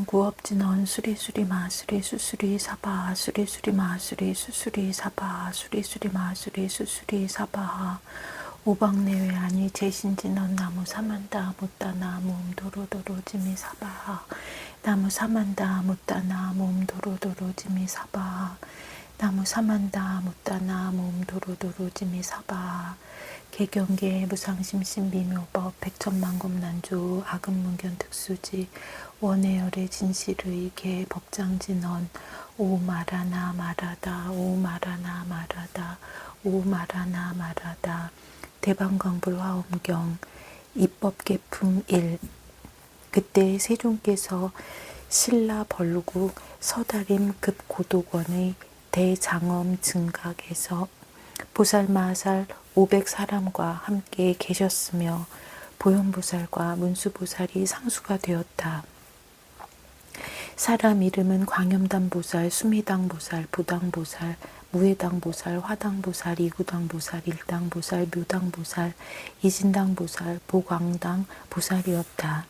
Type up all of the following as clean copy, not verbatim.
구업진언 수리수리 마수리 수수리 사바 수리수리 마수리 수수리 사바 수리수리 마수리 수수리 사바 오방내외 아니 제신진언 나무 사만다 못다나 몸 도로도로 지미 사바 나무 사만다 못다나 몸 도로도로 지미 사바 나무 사만다 못다나 몸 도로도로 지미 사바 개경계 무상심신 미묘법 백천만검난조 아금문견 특수지 원해열의 진실의 개 법장진언 오 말하나 말하다 오 말하나 말하다 오 말하나 말하다 대방광불화엄경 입법개품 1 그때 세종께서 신라 벌국 서다림 급고독원의 대장엄 증각에서 보살마살 500사람과 함께 계셨으며 보현보살과 문수보살이 상수가 되었다. 사람 이름은 광염단보살, 수미당보살, 부당보살, 무해당보살, 화당보살, 이구당보살, 일당보살, 묘당보살, 이진당보살, 보광당보살이었다.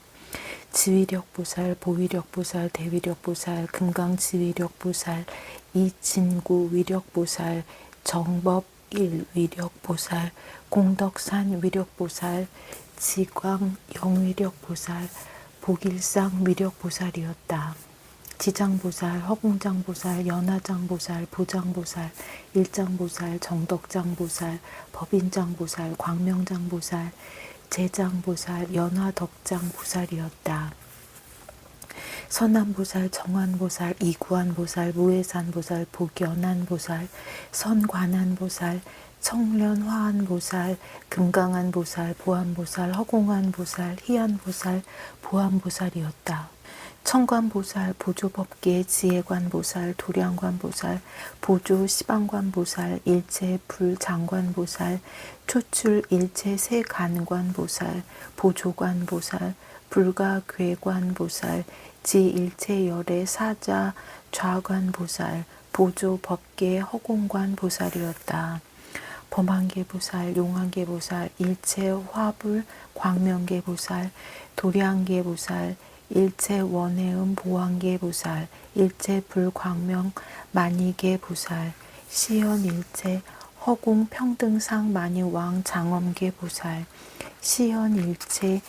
지위력보살, 보위력보살, 대위력보살, 금강지위력보살, 이진구위력보살, 정법일위력보살, 공덕산위력보살, 지광영위력보살, 복일상위력보살이었다. 지장보살, 허공장보살, 연화장보살, 보장보살, 일장보살, 정덕장보살, 법인장보살, 광명장보살, 제장보살, 연화덕장보살이었다. 선안보살, 정안보살, 이구안보살, 무해산보살, 복연안보살, 선관안보살, 청련화안보살, 금강안보살, 보안보살, 허공안보살, 희안보살, 보안보살이었다. 청관보살, 보조법계, 지혜관보살, 도량관보살, 보조 시방관보살, 일체불장관보살, 초출 일체세간관보살, 보조관보살, 불가괴관보살, 지일체열의 사자 좌관보살, 보조법계 허공관보살이었다. 범한계보살, 용한계보살, 일체화불 광명계보살, 도량계보살, 일체원해음 보안계보살, 일체불광명 만이계보살, 시연일체 허공평등상 만이왕 장엄계보살, 시연일체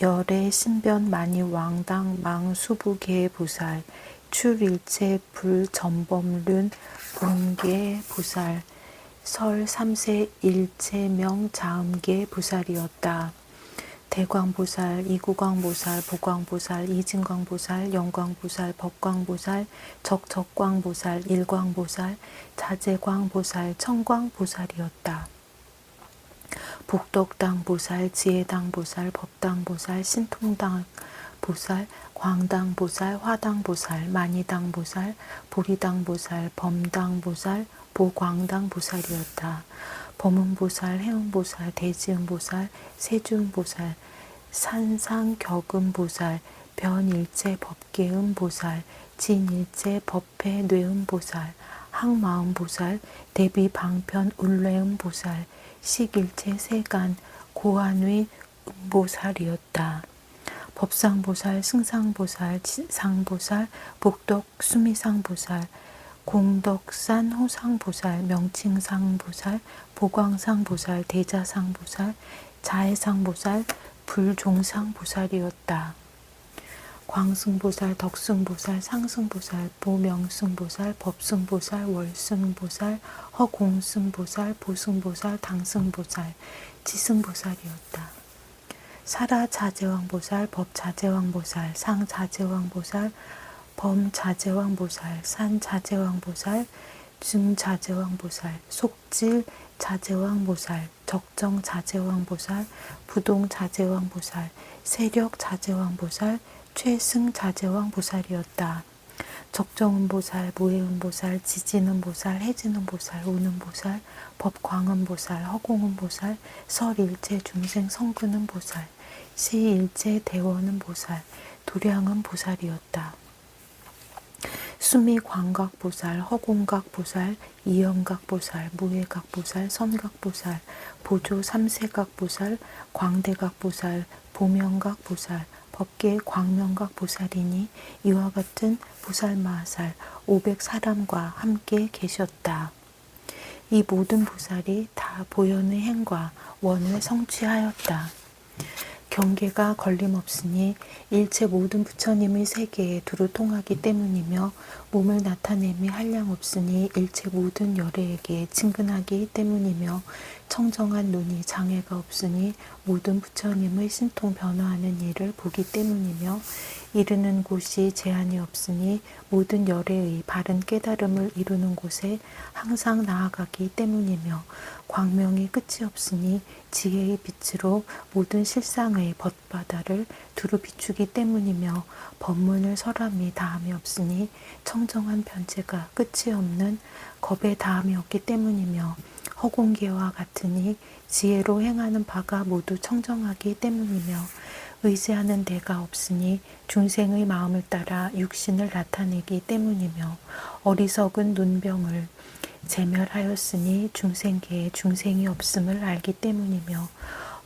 열의 신변 만이왕당 망수부계보살, 출일체 불전범륜 본계보살, 설 3세 일체명 자음계보살이었다. 대광보살, 이구광보살, 보광보살, 이진광보살, 영광보살, 법광보살, 적적광보살, 일광보살, 자재광보살, 청광보살이었다. 복덕당보살, 지혜당보살, 법당보살, 신통당보살, 광당보살, 화당보살, 만이당보살, 보리당보살, 범당보살, 보광당보살이었다. 범은보살, 해운보살, 대지은보살, 세주은보살, 산상격은보살, 변일체 법계은보살, 진일체 법회뇌은보살, 항마은보살, 대비방편 울뇌은보살, 식일체 세간 고한위 은보살이었다. 법상보살, 승상보살, 지상보살, 복덕 수미상보살, 공덕산 호상보살, 명칭상보살, 보광상보살, 대자상보살, 자해상보살, 불종상보살이었다. 광승보살, 덕승보살, 상승보살, 보명승보살, 법승보살, 월승보살, 허공승보살, 보승보살, 당승보살, 지승보살이었다. 사라자재왕보살, 법자재왕보살, 상자재왕보살, 범자재왕보살, 산자재왕보살, 증자재왕보살, 속질자재왕보살, 적정자재왕보살, 부동자재왕보살, 세력자재왕보살, 최승자재왕보살이었다. 적정은보살, 무해은보살, 지진은보살, 해진은보살, 운은보살, 법광은보살, 허공은보살, 설일체 중생 성근은보살, 시일체 대원은보살, 도량은보살이었다. 수미광각보살, 허공각보살, 이연각보살, 무해각보살, 선각보살, 보조 삼세각보살, 광대각보살, 보명각보살, 법계 광명각 보살이니 이와 같은 보살마하살 500사람과 함께 계셨다. 이 모든 보살이 다 보현의 행과 원을 성취하였다. 경계가 걸림없으니 일체 모든 부처님의 세계에 두루 통하기 때문이며 몸을 나타냄이 한량없으니 일체 모든 열애에게 친근하기 때문이며 청정한 눈이 장애가 없으니 모든 부처님의 신통 변화하는 일을 보기 때문이며 이르는 곳이 제한이 없으니 모든 열애의 바른 깨달음을 이루는 곳에 항상 나아가기 때문이며 광명이 끝이 없으니 지혜의 빛으로 모든 실상의 벗바다를 두루 비추기 때문이며 법문을 설함이 다함이 없으니 청정한 변체가 끝이 없는 겁에 다함이 없기 때문이며 허공계와 같으니 지혜로 행하는 바가 모두 청정하기 때문이며 의지하는 데가 없으니 중생의 마음을 따라 육신을 나타내기 때문이며 어리석은 눈병을 제멸하였으니 중생계에 중생이 없음을 알기 때문이며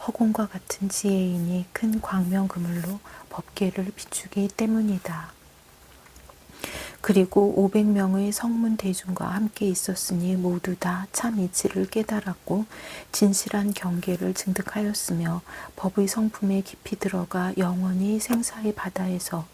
허공과 같은 지혜이니 큰 광명 그물로 법계를 비추기 때문이다. 그리고 500명의 성문 대중과 함께 있었으니 모두 다 참 이치를 깨달았고 진실한 경계를 증득하였으며 법의 성품에 깊이 들어가 영원히 생사의 바다에서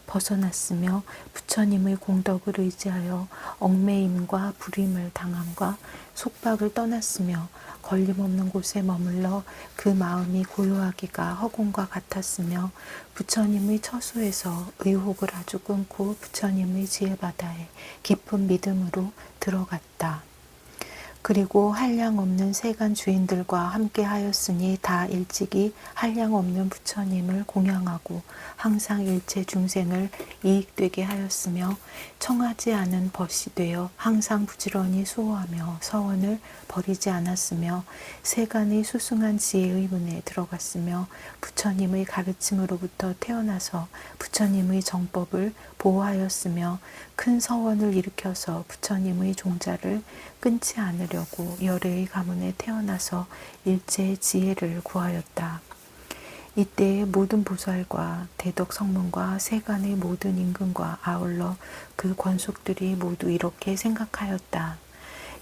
벗어났으며 부처님의 공덕을 의지하여 얽매임과 불임을 당함과 속박을 떠났으며 걸림없는 곳에 머물러 그 마음이 고요하기가 허공과 같았으며 부처님의 처소에서 의혹을 아주 끊고 부처님의 지혜바다에 깊은 믿음으로 들어갔다. 그리고 한량 없는 세간 주인들과 함께 하였으니 다 일찍이 한량 없는 부처님을 공양하고 항상 일체 중생을 이익되게 하였으며 청하지 않은 벗이 되어 항상 부지런히 수호하며 서원을 버리지 않았으며 세간의 수승한 지혜의 문에 들어갔으며 부처님의 가르침으로부터 태어나서 부처님의 정법을 보호하였으며 큰 서원을 일으켜서 부처님의 종자를 끊지 않으려고 열애의 가문에 태어나서 일체의 지혜를 구하였다. 이때의 모든 보살과 대덕 성문과 세간의 모든 임금과 아울러 그 권속들이 모두 이렇게 생각하였다.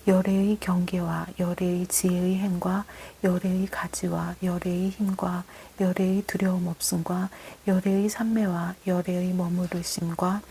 열애의 경계와 열애의 지혜의 행과 열애의 가지와 열애의 힘과 열애의 두려움 없음과 열애의 삼매와 열애의 머무르심과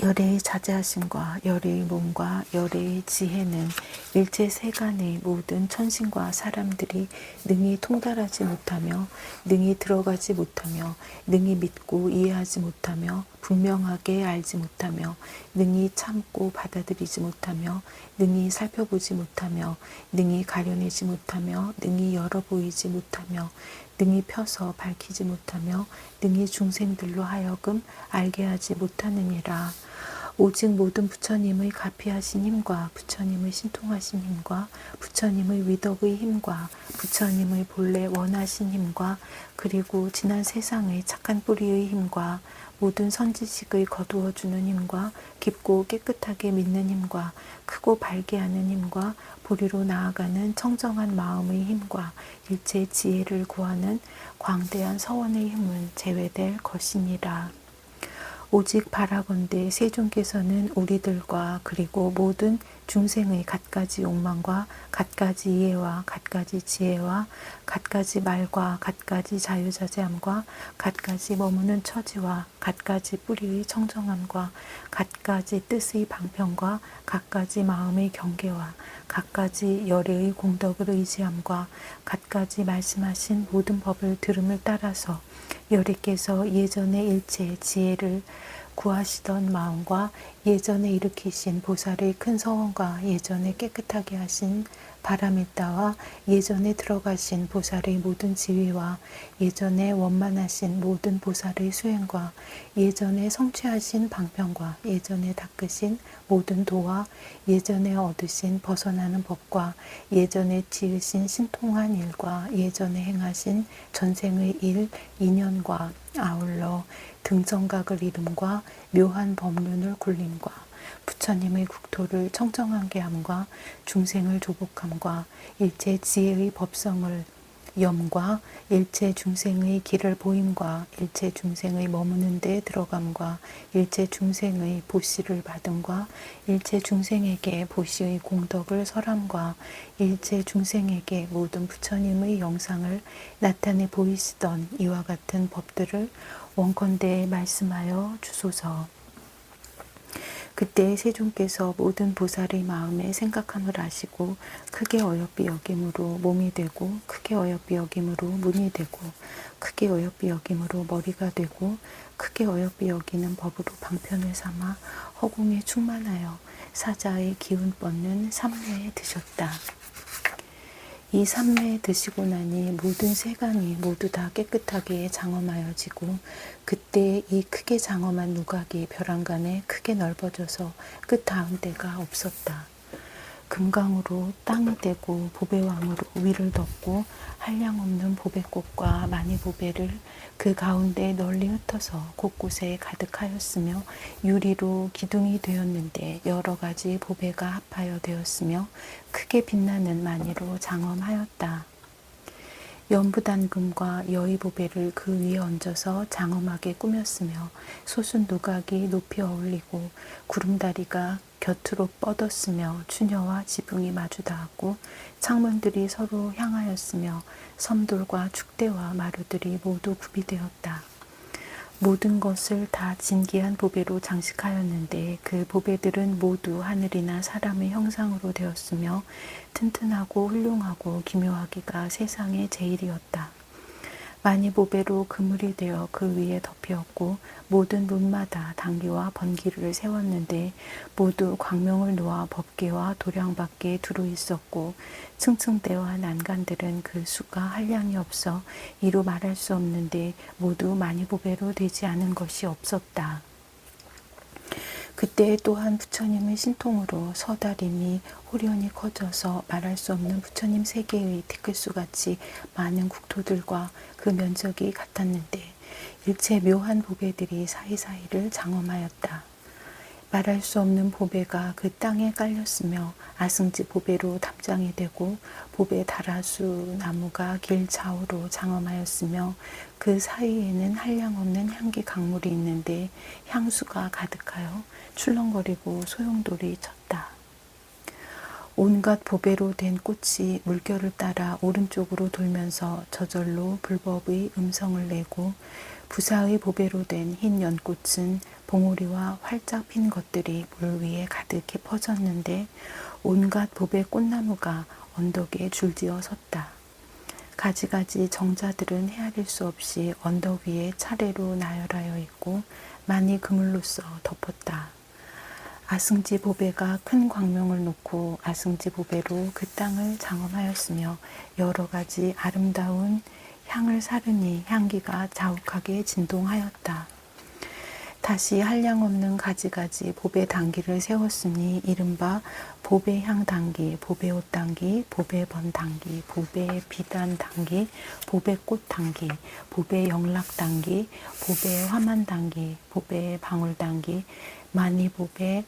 열애의 자제하심과 열애의 몸과 열애의 지혜는 일체 세간의 모든 천신과 사람들이 능히 통달하지 못하며 능히 들어가지 못하며 능히 믿고 이해하지 못하며 분명하게 알지 못하며 능히 참고 받아들이지 못하며 능히 살펴보지 못하며 능히 가려내지 못하며 능히 열어 보이지 못하며 능히 펴서 밝히지 못하며 능히 중생들로 하여금 알게 하지 못하느니라. 오직 모든 부처님의 가피하신 힘과 부처님의 신통하신 힘과 부처님의 위덕의 힘과 부처님의 본래 원하신 힘과 그리고 지난 세상의 착한 뿌리의 힘과 모든 선지식의 거두어주는 힘과 깊고 깨끗하게 믿는 힘과 크고 밝게 하는 힘과 보리로 나아가는 청정한 마음의 힘과 일체 지혜를 구하는 광대한 서원의 힘은 제외될 것이니라. 오직 바라건대 세존께서는 우리들과 그리고 모든 중생의 갖가지 욕망과 갖가지 이해와 갖가지 지혜와 갖가지 말과 갖가지 자유자재함과 갖가지 머무는 처지와 갖가지 뿌리의 청정함과 갖가지 뜻의 방편과 갖가지 마음의 경계와 갖가지 열애의 공덕을 의지함과 갖가지 말씀하신 모든 법을 들음을 따라서 열애께서 예전에 일체의 지혜를 구하시던 마음과 예전에 일으키신 보살의 큰 서원과 예전에 깨끗하게 하신 바라밀다와 예전에 들어가신 보살의 모든 지위와 예전에 원만하신 모든 보살의 수행과 예전에 성취하신 방편과 예전에 닦으신 모든 도와 예전에 얻으신 벗어나는 법과 예전에 지으신 신통한 일과 예전에 행하신 전생의 일, 인연과 아울러 등정각을 이름과 묘한 법륜을 굴림과 부처님의 국토를 청정하게 함과 중생을 조복함과 일체 지혜의 법성을 염과 일체 중생의 길을 보임과 일체 중생의 머무는 데 들어감과 일체 중생의 보시를 받음과 일체 중생에게 보시의 공덕을 설함과 일체 중생에게 모든 부처님의 영상을 나타내 보이시던 이와 같은 법들을 원컨대 말씀하여 주소서. 그때 세존께서 모든 보살의 마음에 생각함을 아시고 크게 어여삐 여김으로 몸이 되고 크게 어여삐 여김으로 문이 되고 크게 어여삐 여김으로 머리가 되고 크게 어여삐 여기는 법으로 방편을 삼아 허공에 충만하여 사자의 기운 뻗는 삼매에 드셨다. 이 삼매에 드시고 나니 모든 세간이 모두 다 깨끗하게 장엄하여지고 그때 이 크게 장엄한 누각이 벼랑간에 크게 넓어져서 끝 닿은 데가 없었다. 금강으로 땅이 되고 보배왕으로 위를 덮고 한량없는 보배꽃과 많이 보배를 그 가운데 널리 흩어서 곳곳에 가득하였으며 유리로 기둥이 되었는데 여러 가지 보배가 합하여 되었으며 크게 빛나는 많이로 장엄하였다. 연부단금과 여의보배를 그 위에 얹어서 장엄하게 꾸몄으며 소순 누각이 높이 어울리고 구름다리가 곁으로 뻗었으며 추녀와 지붕이 마주 닿았고 창문들이 서로 향하였으며 섬돌과 축대와 마루들이 모두 구비되었다. 모든 것을 다 진귀한 보배로 장식하였는데 그 보배들은 모두 하늘이나 사람의 형상으로 되었으며 튼튼하고 훌륭하고 기묘하기가 세상의 제일이었다. 많이 보배로 그물이 되어 그 위에 덮이었고 모든 문마다 단기와 번기를 세웠는데 모두 광명을 놓아 법계와 도량 밖에 두루 있었고 층층대와 난간들은 그 수가 한량이 없어 이루 말할 수 없는데 모두 많이 보배로 되지 않은 것이 없었다. 그때 또한 부처님의 신통으로 서다림이 호련히 커져서 말할 수 없는 부처님 세계의 티끌수같이 많은 국토들과 그 면적이 같았는데 일체 묘한 보배들이 사이사이를 장엄하였다. 말할 수 없는 보배가 그 땅에 깔렸으며 아승지 보배로 답장이 되고 보배 다라수 나무가 길 좌우로 장엄하였으며 그 사이에는 한량없는 향기 강물이 있는데 향수가 가득하여 출렁거리고 소용돌이 쳤다. 온갖 보배로 된 꽃이 물결을 따라 오른쪽으로 돌면서 저절로 불법의 음성을 내고 부사의 보배로 된 흰 연꽃은 봉오리와 활짝 핀 것들이 물 위에 가득히 퍼졌는데 온갖 보배 꽃나무가 언덕에 줄지어 섰다. 가지가지 정자들은 헤아릴 수 없이 언덕 위에 차례로 나열하여 있고 많이 그물로써 덮었다. 아승지 보배가 큰 광명을 놓고 아승지 보배로 그 땅을 장엄하였으며 여러 가지 아름다운 향을 사르니 향기가 자욱하게 진동하였다. 다시 한량없는 가지가지 보배 단기를 세웠으니 이른바 보배향 단기, 보배옷 단기, 보배번 단기, 보배 비단 단기, 보배꽃 단기, 보배 영락 단기, 보배 화만 단기, 보배 방울 단기, 많이 보배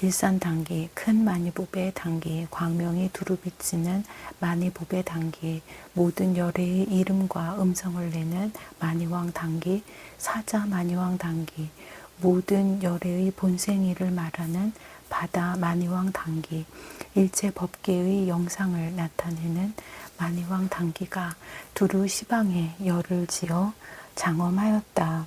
일산 단기, 큰 많이 보배 단기, 광명이 두루 비치는 많이 보배 단기, 모든 열애의 이름과 음성을 내는 많이왕 단기, 사자 많이왕 단기, 모든 열애의 본생이를 말하는 바다 많이왕 단기, 일체 법계의 영상을 나타내는 많이왕 단기가 두루 시방에 열을 지어 장엄하였다.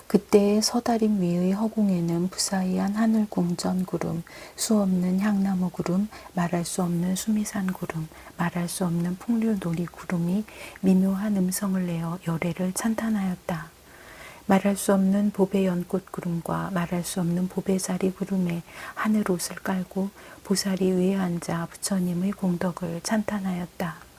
그때 서다림 위의 허공에는 부사이한 하늘 궁전 구름, 수없는 향나무 구름, 말할 수 없는 수미산 구름, 말할 수 없는 풍류 놀이 구름이 미묘한 음성을 내어 열애를 찬탄하였다. 말할 수 없는 보배 연꽃 구름과 말할 수 없는 보배자리 구름에 하늘 옷을 깔고 보살이 위에 앉아 부처님의 공덕을 찬탄하였다.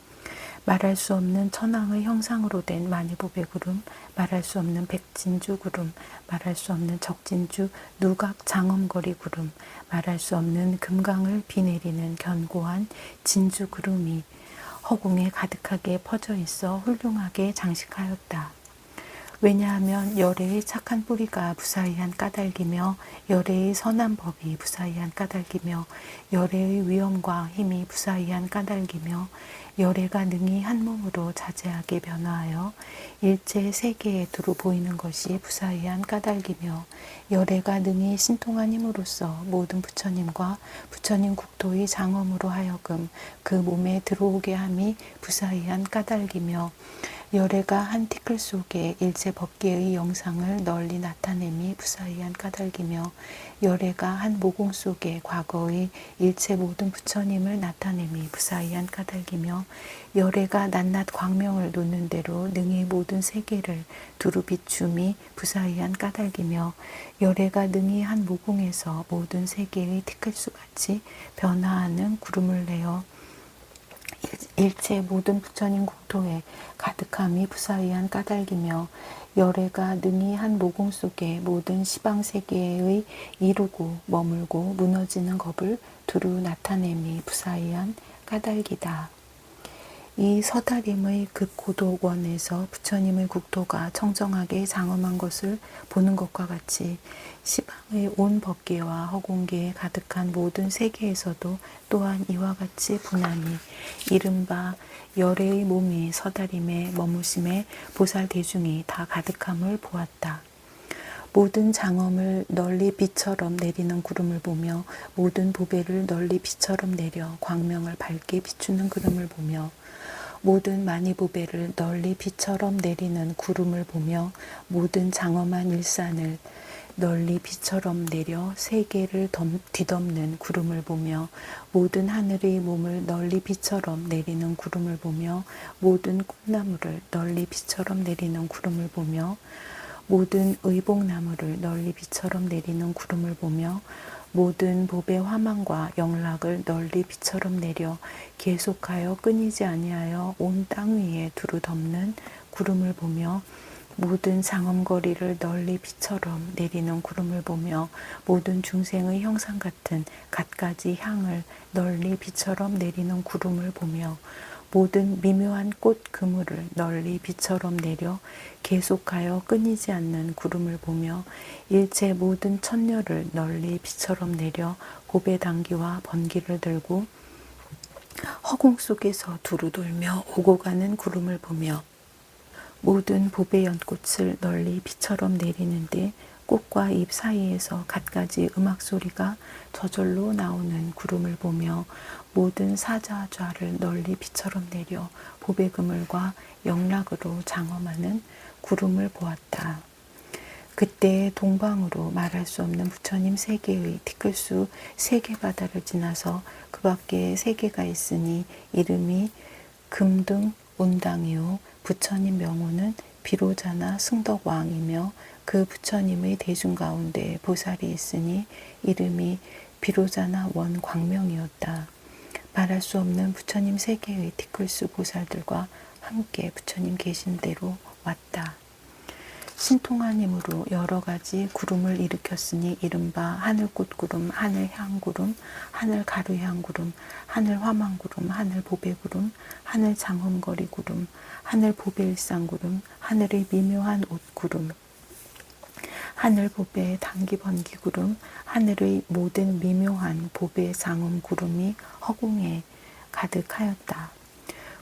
말할 수 없는 천왕의 형상으로 된 많이보배 구름, 말할 수 없는 백진주 구름, 말할 수 없는 적진주 누각 장엄거리 구름, 말할 수 없는 금강을 비내리는 견고한 진주 구름이 허공에 가득하게 퍼져 있어 훌륭하게 장식하였다. 왜냐하면 열애의 착한 뿌리가 부사이한 까닭이며 열애의 선한 법이 부사이한 까닭이며 열애의 위엄과 힘이 부사이한 까닭이며 열애가 능히 한 몸으로 자제하게 변화하여 일체 세계에 두루 보이는 것이 부사의한 까닭이며, 열애가 능히 신통한 힘으로써 모든 부처님과 부처님 국토의 장엄으로 하여금 그 몸에 들어오게 함이 부사의한 까닭이며, 열애가 한 티끌 속에 일체 법계의 영상을 널리 나타냄이 부사의한 까닭이며, 열애가 한 모공 속에 과거의 일체 모든 부처님을 나타냄이 부사의한 까닭이며, 열애가 낱낱 광명을 놓는 대로 능히 모든 세계를 두루 비춤이 부사의한 까닭이며, 열애가 능히 한 모공에서 모든 세계의 티끌수같이 변화하는 구름을 내어 일체 모든 부처님 국토에 가득함이 부사의한 까닭이며, 열애가 능히 한 모공 속에 모든 시방세계의 이루고 머물고 무너지는 법을 두루 나타냄이 부사의한 까닭이다. 이 서다림의 극고도원에서 부처님의 국토가 청정하게 장엄한 것을 보는 것과 같이 시방의 온 법계와 허공계에 가득한 모든 세계에서도 또한 이와 같이 보나니, 이른바 열애의 몸이 서다림에 머무심에 보살 대중이 다 가득함을 보았다. 모든 장엄을 널리 비처럼 내리는 구름을 보며, 모든 보배를 널리 비처럼 내려 광명을 밝게 비추는 구름을 보며, 모든 만이보배를 널리 비처럼 내리는 구름을 보며, 모든 장엄한 일산을 널리 비처럼 내려 세계를 뒤덮는 구름을 보며, 모든 하늘의 몸을 널리 비처럼 내리는 구름을 보며, 모든 꽃나무를 널리 비처럼 내리는 구름을 보며, 모든 의복나무를 널리 비처럼 내리는 구름을 보며, 모든 보배 화망과 영락을 널리 비처럼 내려 계속하여 끊이지 아니하여 온 땅 위에 두루 덮는 구름을 보며, 모든 장엄거리를 널리 비처럼 내리는 구름을 보며, 모든 중생의 형상 같은 갖가지 향을 널리 비처럼 내리는 구름을 보며, 모든 미묘한 꽃 그물을 널리 비처럼 내려 계속하여 끊이지 않는 구름을 보며, 일체 모든 천녀를 널리 비처럼 내려 고배 당기와 번기를 들고 허공 속에서 두루 돌며 오고 가는 구름을 보며, 모든 보배 연꽃을 널리 비처럼 내리는데 꽃과 잎 사이에서 갖가지 음악 소리가 저절로 나오는 구름을 보며, 모든 사자좌를 널리 비처럼 내려 보배 그물과 영락으로 장엄하는 구름을 보았다. 그때 동방으로 말할 수 없는 부처님 세계의 티끌수 세계바다를 지나서 그 밖에 세계가 있으니 이름이 금등 온당이요, 부처님 명호는 비로자나 승덕왕이며, 그 부처님의 대중 가운데 보살이 있으니 이름이 비로자나 원광명이었다. 말할 수 없는 부처님 세계의 티끌수 보살들과 함께 부처님 계신 대로 왔다. 신통한 힘으로 여러 가지 구름을 일으켰으니 이른바 하늘꽃구름, 하늘향구름, 하늘가루향구름, 하늘화망구름, 하늘보배구름, 하늘장엄거리구름, 하늘보배일상구름, 하늘의 미묘한 옷구름, 하늘보배 당기번기구름, 하늘의 모든 미묘한 보배 장엄구름이 허공에 가득하였다.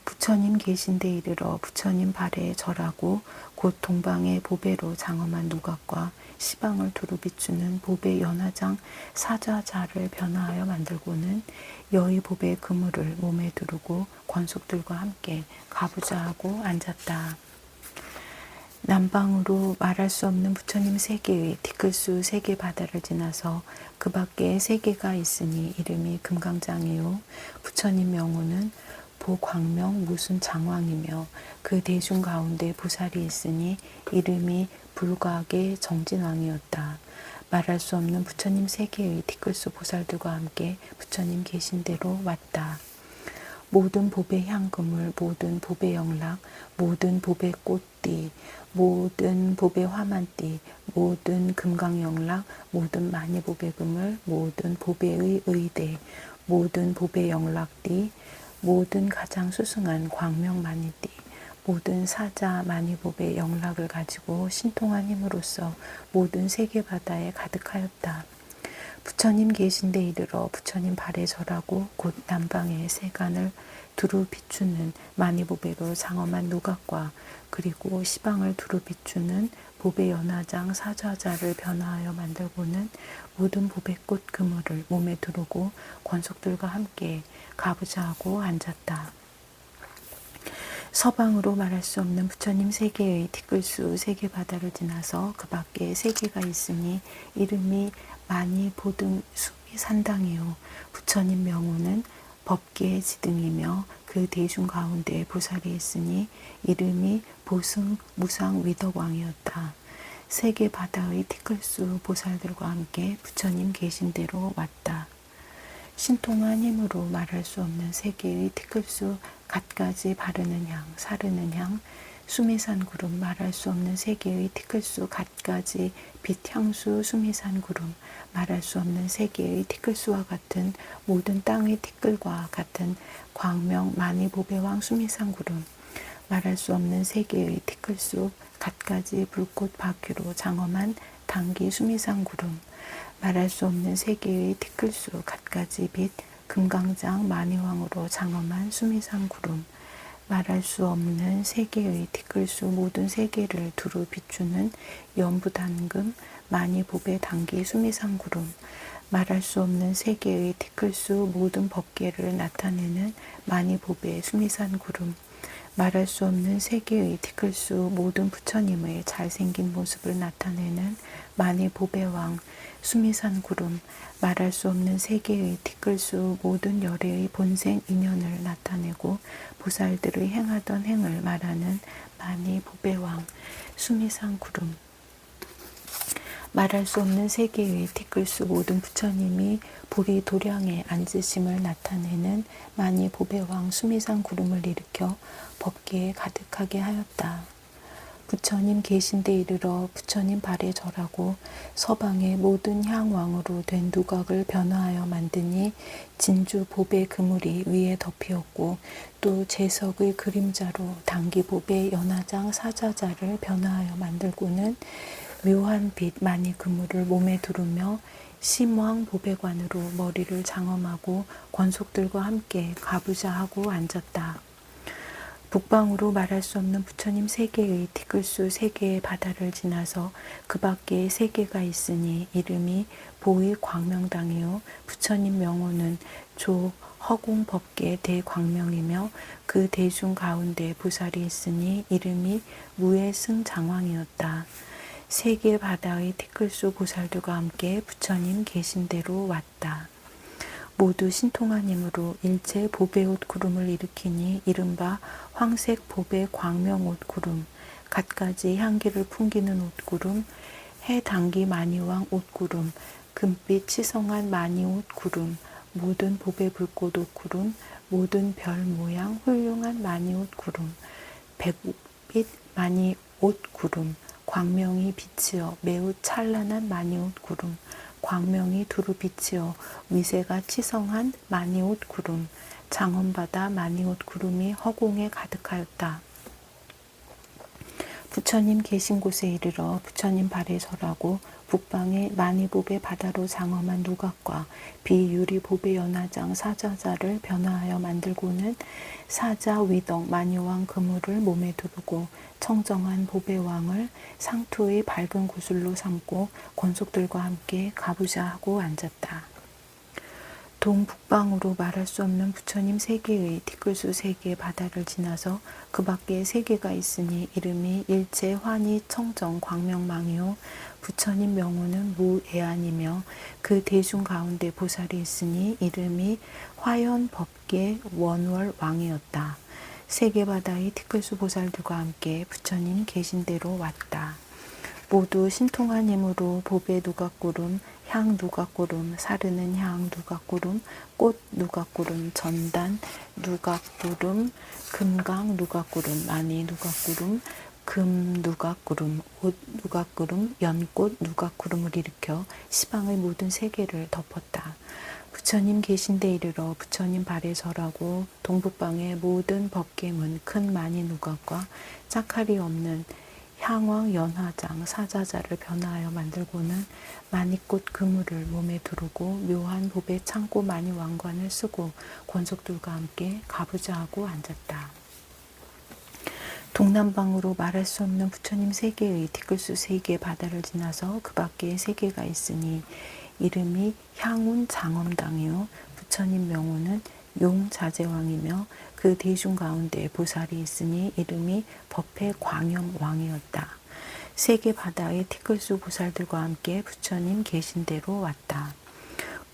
부처님 계신 데 이르러 부처님 발에 절하고 곧 동방의 보배로 장엄한 누각과 시방을 두루 비추는 보배 연화장 사자자를 변화하여 만들고는 여의 보배 그물을 몸에 두르고 권속들과 함께 가부좌하고 앉았다. 남방으로 말할 수 없는 부처님 세계의 티끌수 세계 바다를 지나서 그 밖에 세계가 있으니 이름이 금강장이요, 부처님 명호는 보광명 무슨 장왕이며, 그 대중 가운데 보살이 있으니 이름이 불과하게 정진왕이었다. 말할 수 없는 부처님 세계의 티끌수 보살들과 함께 부처님 계신 대로 왔다. 모든 보배 향금을, 모든 보배 영락, 모든 보배 꽃띠, 모든 보배 화만띠, 모든 금강영락, 모든 만이보배금을, 모든 보배의 의대, 모든 보배 영락띠, 모든 가장 수승한 광명만이띠, 모든 사자 만이보배 영락을 가지고 신통한 힘으로써 모든 세계바다에 가득하였다. 부처님 계신 데 이르러 부처님 발에 절하고 곧 남방의 세간을 두루 비추는 만이보배로 장엄한 누각과 그리고 시방을 두루 비추는 보배 연화장 사좌자를 변화하여 만들고는 모든 보배꽃 그물을 몸에 두르고 권속들과 함께 가부좌하고 앉았다. 서방으로 말할 수 없는 부처님 세계의 티끌수 세계바다를 지나서 그 밖에 세계가 있으니 이름이 많이 보등 수미 산당이요 부처님 명호는 법계 지등이며 그 대중 가운데 보살이 있으니 이름이 보승 무상 위덕왕이었다. 세계 바다의 티끌수 보살들과 함께 부처님 계신 대로 왔다. 신통한 힘으로 말할 수 없는 세계의 티끌수 갖가지 바르는 향, 사르는 향, 수미산 구름 말할 수 없는 세계의 티끌수 갖가지 빛 향수 수미산 구름 말할 수 없는 세계의 티끌수와 같은 모든 땅의 티끌과 같은 광명 만이보배왕 수미산 구름 말할 수 없는 세계의 티끌수 갖가지 불꽃 바퀴로 장엄한 단기 수미산 구름 말할 수 없는 세계의 티끌수 갖가지 빛 금강장 만이왕으로 장엄한 수미산 구름 말할 수 없는 세계의 티끌수 모든 세계를 두루 비추는 연부단금 만이보배 단기 수미산 구름 말할 수 없는 세계의 티끌수 모든 법계를 나타내는 만이보배 수미산 구름 말할 수 없는 세계의 티끌수 모든 부처님의 잘생긴 모습을 나타내는 만이보배왕 수미산 구름 말할 수 없는 세계의 티끌수 모든 열애의 본생 인연을 나타내고 보살들의 행하던 행을 말하는 만이보배왕 수미산 구름 말할 수 없는 세계의 티끌수 모든 부처님이 보리 도량에 앉으심을 나타내는 만이보배왕 수미산 구름을 일으켜 법계에 가득하게 하였다. 부처님 계신 데 이르러 부처님 발에 절하고 서방의 모든 향왕으로 된 누각을 변화하여 만드니 진주 보배 그물이 위에 덮이었고 또 제석의 그림자로 단기 보배 연화장 사자자를 변화하여 만들고는 묘한 빛 많이 그물을 몸에 두르며 심왕 보배관으로 머리를 장엄하고 권속들과 함께 가부좌하고 앉았다. 북방으로 말할 수 없는 부처님 세계의 티끌수 세계의 바다를 지나서 그 밖에 세계가 있으니 이름이 보의 광명당이요 부처님 명호는 조 허공 법계 대광명이며 그 대중 가운데 보살이 있으니 이름이 무해승 장왕이었다. 세계 바다의 티끌수 보살들과 함께 부처님 계신 대로 왔다. 모두 신통한 힘으로 일체 보배옷 구름을 일으키니 이른바 황색 보배 광명옷 구름, 갖가지 향기를 풍기는 옷 구름, 해당기 만이왕 옷 구름, 금빛 치성한 만이옷 구름, 모든 보배 불꽃 옷 구름, 모든 별 모양 훌륭한 만이옷 구름, 백빛 만이옷 구름, 광명이 비치어 매우 찬란한 만이옷 구름, 광명이 두루 비치어 위세가 치성한 만이옷 구름, 장엄바다 만이옷 구름이 허공에 가득하였다. 부처님 계신 곳에 이르러 부처님 발에 절하고 북방의 만이보배 바다로 장엄한 누각과 비유리 보배 연화장 사자자를 변화하여 만들고는 사자 위덕 만유왕 그물을 몸에 두르고 청정한 보배왕을 상투의 밝은 구슬로 삼고 권속들과 함께 가부좌하고 앉았다. 동북방으로 말할 수 없는 부처님 세계의 티끌수 세계의 바다를 지나서 그 밖에 세계가 있으니 이름이 일체 환희 청정 광명망이요 부처님 명호는 무애안이며 그 대중 가운데 보살이 있으니 이름이 화연 법계 원월 왕이었다. 세계 바다의 티끌수 보살들과 함께 부처님 계신 대로 왔다. 모두 신통한 힘으로 보배 누각구름, 향 누각구름, 사르는 향 누각구름, 꽃 누각구름, 전단 누각구름, 금강 누각구름, 만이 누각구름, 금 누각구름, 옷 누각구름, 연꽃 누각구름을 일으켜 시방의 모든 세계를 덮었다. 부처님 계신 데 이르러 부처님 발에 절하고 동북방의 모든 법계문 큰 만이 누각과 짝할이 없는 향왕 연화장 사자자를 변화하여 만들고는 마니꽃 그물을 몸에 두르고 묘한 봅에 창고 마니 왕관을 쓰고 권속들과 함께 가부좌하고 앉았다. 동남방으로 말할 수 없는 부처님 세계의 티끌수 세계 바다를 지나서 그 밖에 세계가 있으니 이름이 향운 장엄당이요 부처님 명호는 용자재왕이며 그 대중 가운데 보살이 있으니 이름이 법회 광염왕이었다. 세계 바다의 티끌수 보살들과 함께 부처님 계신 대로 왔다.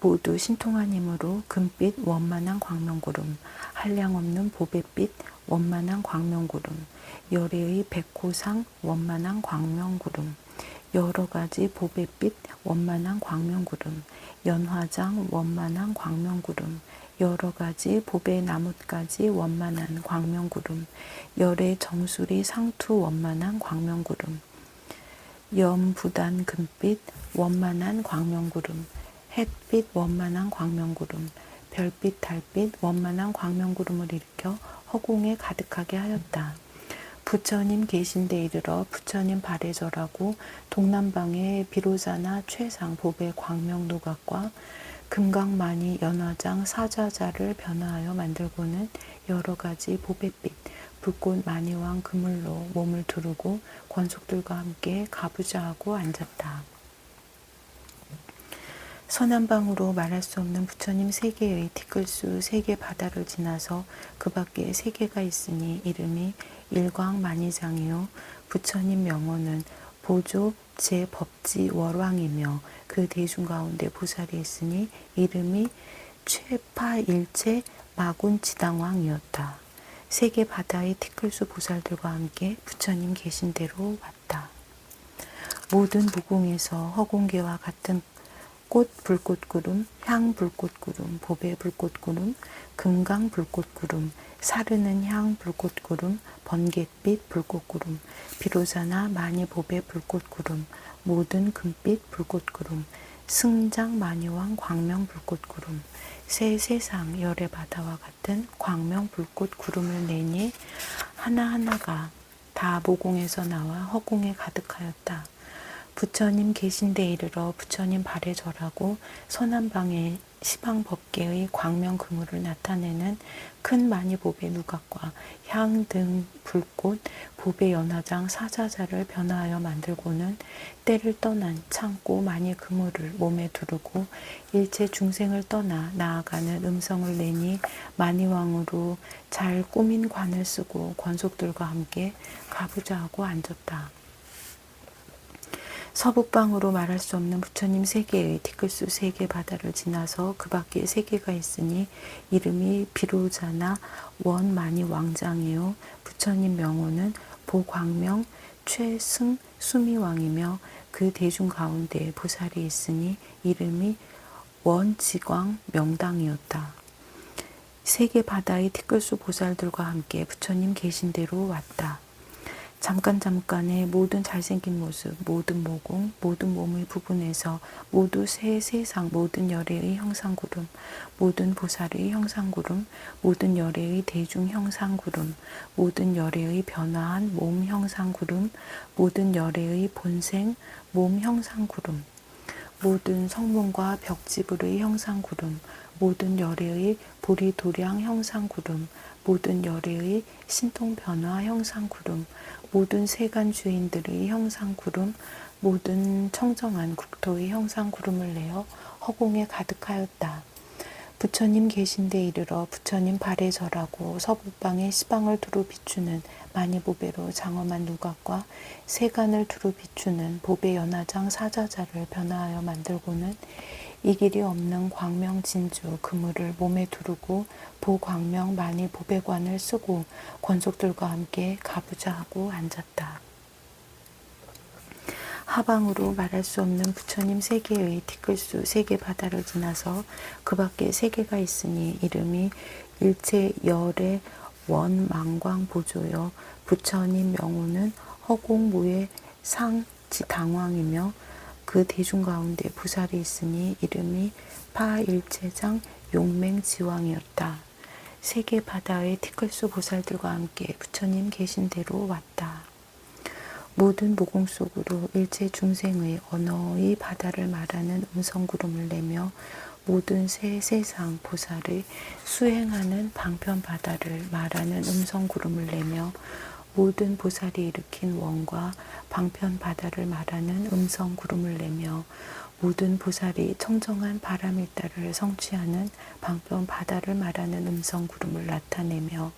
모두 신통한 힘으로 금빛 원만한 광명구름, 한량없는 보배빛 원만한 광명구름, 열애의 백호상 원만한 광명구름, 여러 가지 보배빛 원만한 광명구름, 연화장 원만한 광명구름, 여러 가지 보배 나뭇가지 원만한 광명구름, 열애 정수리 상투 원만한 광명구름, 염부단 금빛 원만한 광명구름, 햇빛 원만한 광명구름, 별빛 달빛 원만한 광명구름을 일으켜 허공에 가득하게 하였다. 부처님 계신 데 이르러 부처님 발에 절하고 동남방에 비로자나 최상 보배 광명 누각과 금강만이 연화장 사자자를 변화하여 만들고는 여러 가지 보배빛 불꽃 마니왕 그물로 몸을 두르고 권속들과 함께 가부좌하고 앉았다. 서남방으로 말할 수 없는 부처님 세계의 티끌수 세계 바다를 지나서 그 밖에 세계가 있으니 이름이 일광만이장이요 부처님 명호는 보조 제법지 월왕이며 그 대중 가운데 보살이 있으니 이름이 최파일체 마군지당왕이었다. 세계 바다의 티끌수 보살들과 함께 부처님 계신 대로 왔다. 모든 무궁에서 허공계와 같은 꽃 불꽃구름, 향 불꽃구름, 보배 불꽃구름, 금강 불꽃구름, 사르는 향 불꽃구름, 번갯빛 불꽃구름, 비로자나 많이 보배 불꽃구름, 모든 금빛 불꽃구름, 승장 마니왕 광명 불꽃구름, 새 세상 열의 바다와 같은 광명 불꽃구름을 내니 하나하나가 다 모공에서 나와 허공에 가득하였다. 부처님 계신 데 이르러 부처님 발에 절하고 서남방에 시방법계의 광명 그물을 나타내는 큰 마니보배 누각과 향 등 불꽃 보배 연화장 사자자를 변화하여 만들고는 때를 떠난 창고 마니 그물을 몸에 두르고 일체 중생을 떠나 나아가는 음성을 내니 마니왕으로 잘 꾸민 관을 쓰고 권속들과 함께 가부좌하고 앉았다. 서북방으로 말할 수 없는 부처님 세계의 티끌수 세계 바다를 지나서 그 밖에 세계가 있으니 이름이 비로자나 원만이 왕장이요 부처님 명호는 보광명 최승 수미왕이며 그 대중 가운데 보살이 있으니 이름이 원지광 명당이었다. 세계 바다의 티끌수 보살들과 함께 부처님 계신 대로 왔다. 잠깐의 모든 잘생긴 모습, 모든 모공, 모든 몸의 부분에서 모두 새 세상 모든 열애의 형상구름, 모든 보살의 형상구름, 모든 열애의 대중 형상구름, 모든 열애의 변화한 몸 형상구름, 모든 열애의 본생 몸 형상구름, 모든 성문과 벽지불의 형상구름, 모든 열애의 보리도량 형상구름, 모든 열애의 신통변화 형상구름, 모든 세간 주인들의 형상구름, 모든 청정한 국토의 형상구름을 내어 허공에 가득하였다. 부처님 계신 데 이르러 부처님 발에 절하고 서북방에 시방을 두루 비추는 마니보배로 장엄한 누각과 세간을 두루 비추는 보배 연화장 사자자를 변화하여 만들고는 이 길이 없는 광명 진주 그물을 몸에 두르고 보광명 마니 보배관을 쓰고 권속들과 함께 가부좌하고 앉았다. 하방으로 말할 수 없는 부처님 세계의 티끌수 세계 바다를 지나서 그 밖에 세계가 있으니 이름이 일체 열의 원망광 보조여 부처님 명호는 허공무의 상지당왕이며 그 대중 가운데 보살이 있으니 이름이 파일체장 용맹지왕이었다. 세계 바다의 티끌수 보살들과 함께 부처님 계신 대로 왔다. 모든 모공 속으로 일체 중생의 언어의 바다를 말하는 음성구름을 내며 모든 새 세상 보살의 수행하는 방편 바다를 말하는 음성구름을 내며 모든 보살이 일으킨 원과 방편 바다를 말하는 음성구름을 내며 모든 보살이 청정한 바람일다를 성취하는 방편 바다를 말하는 음성구름을 나타내며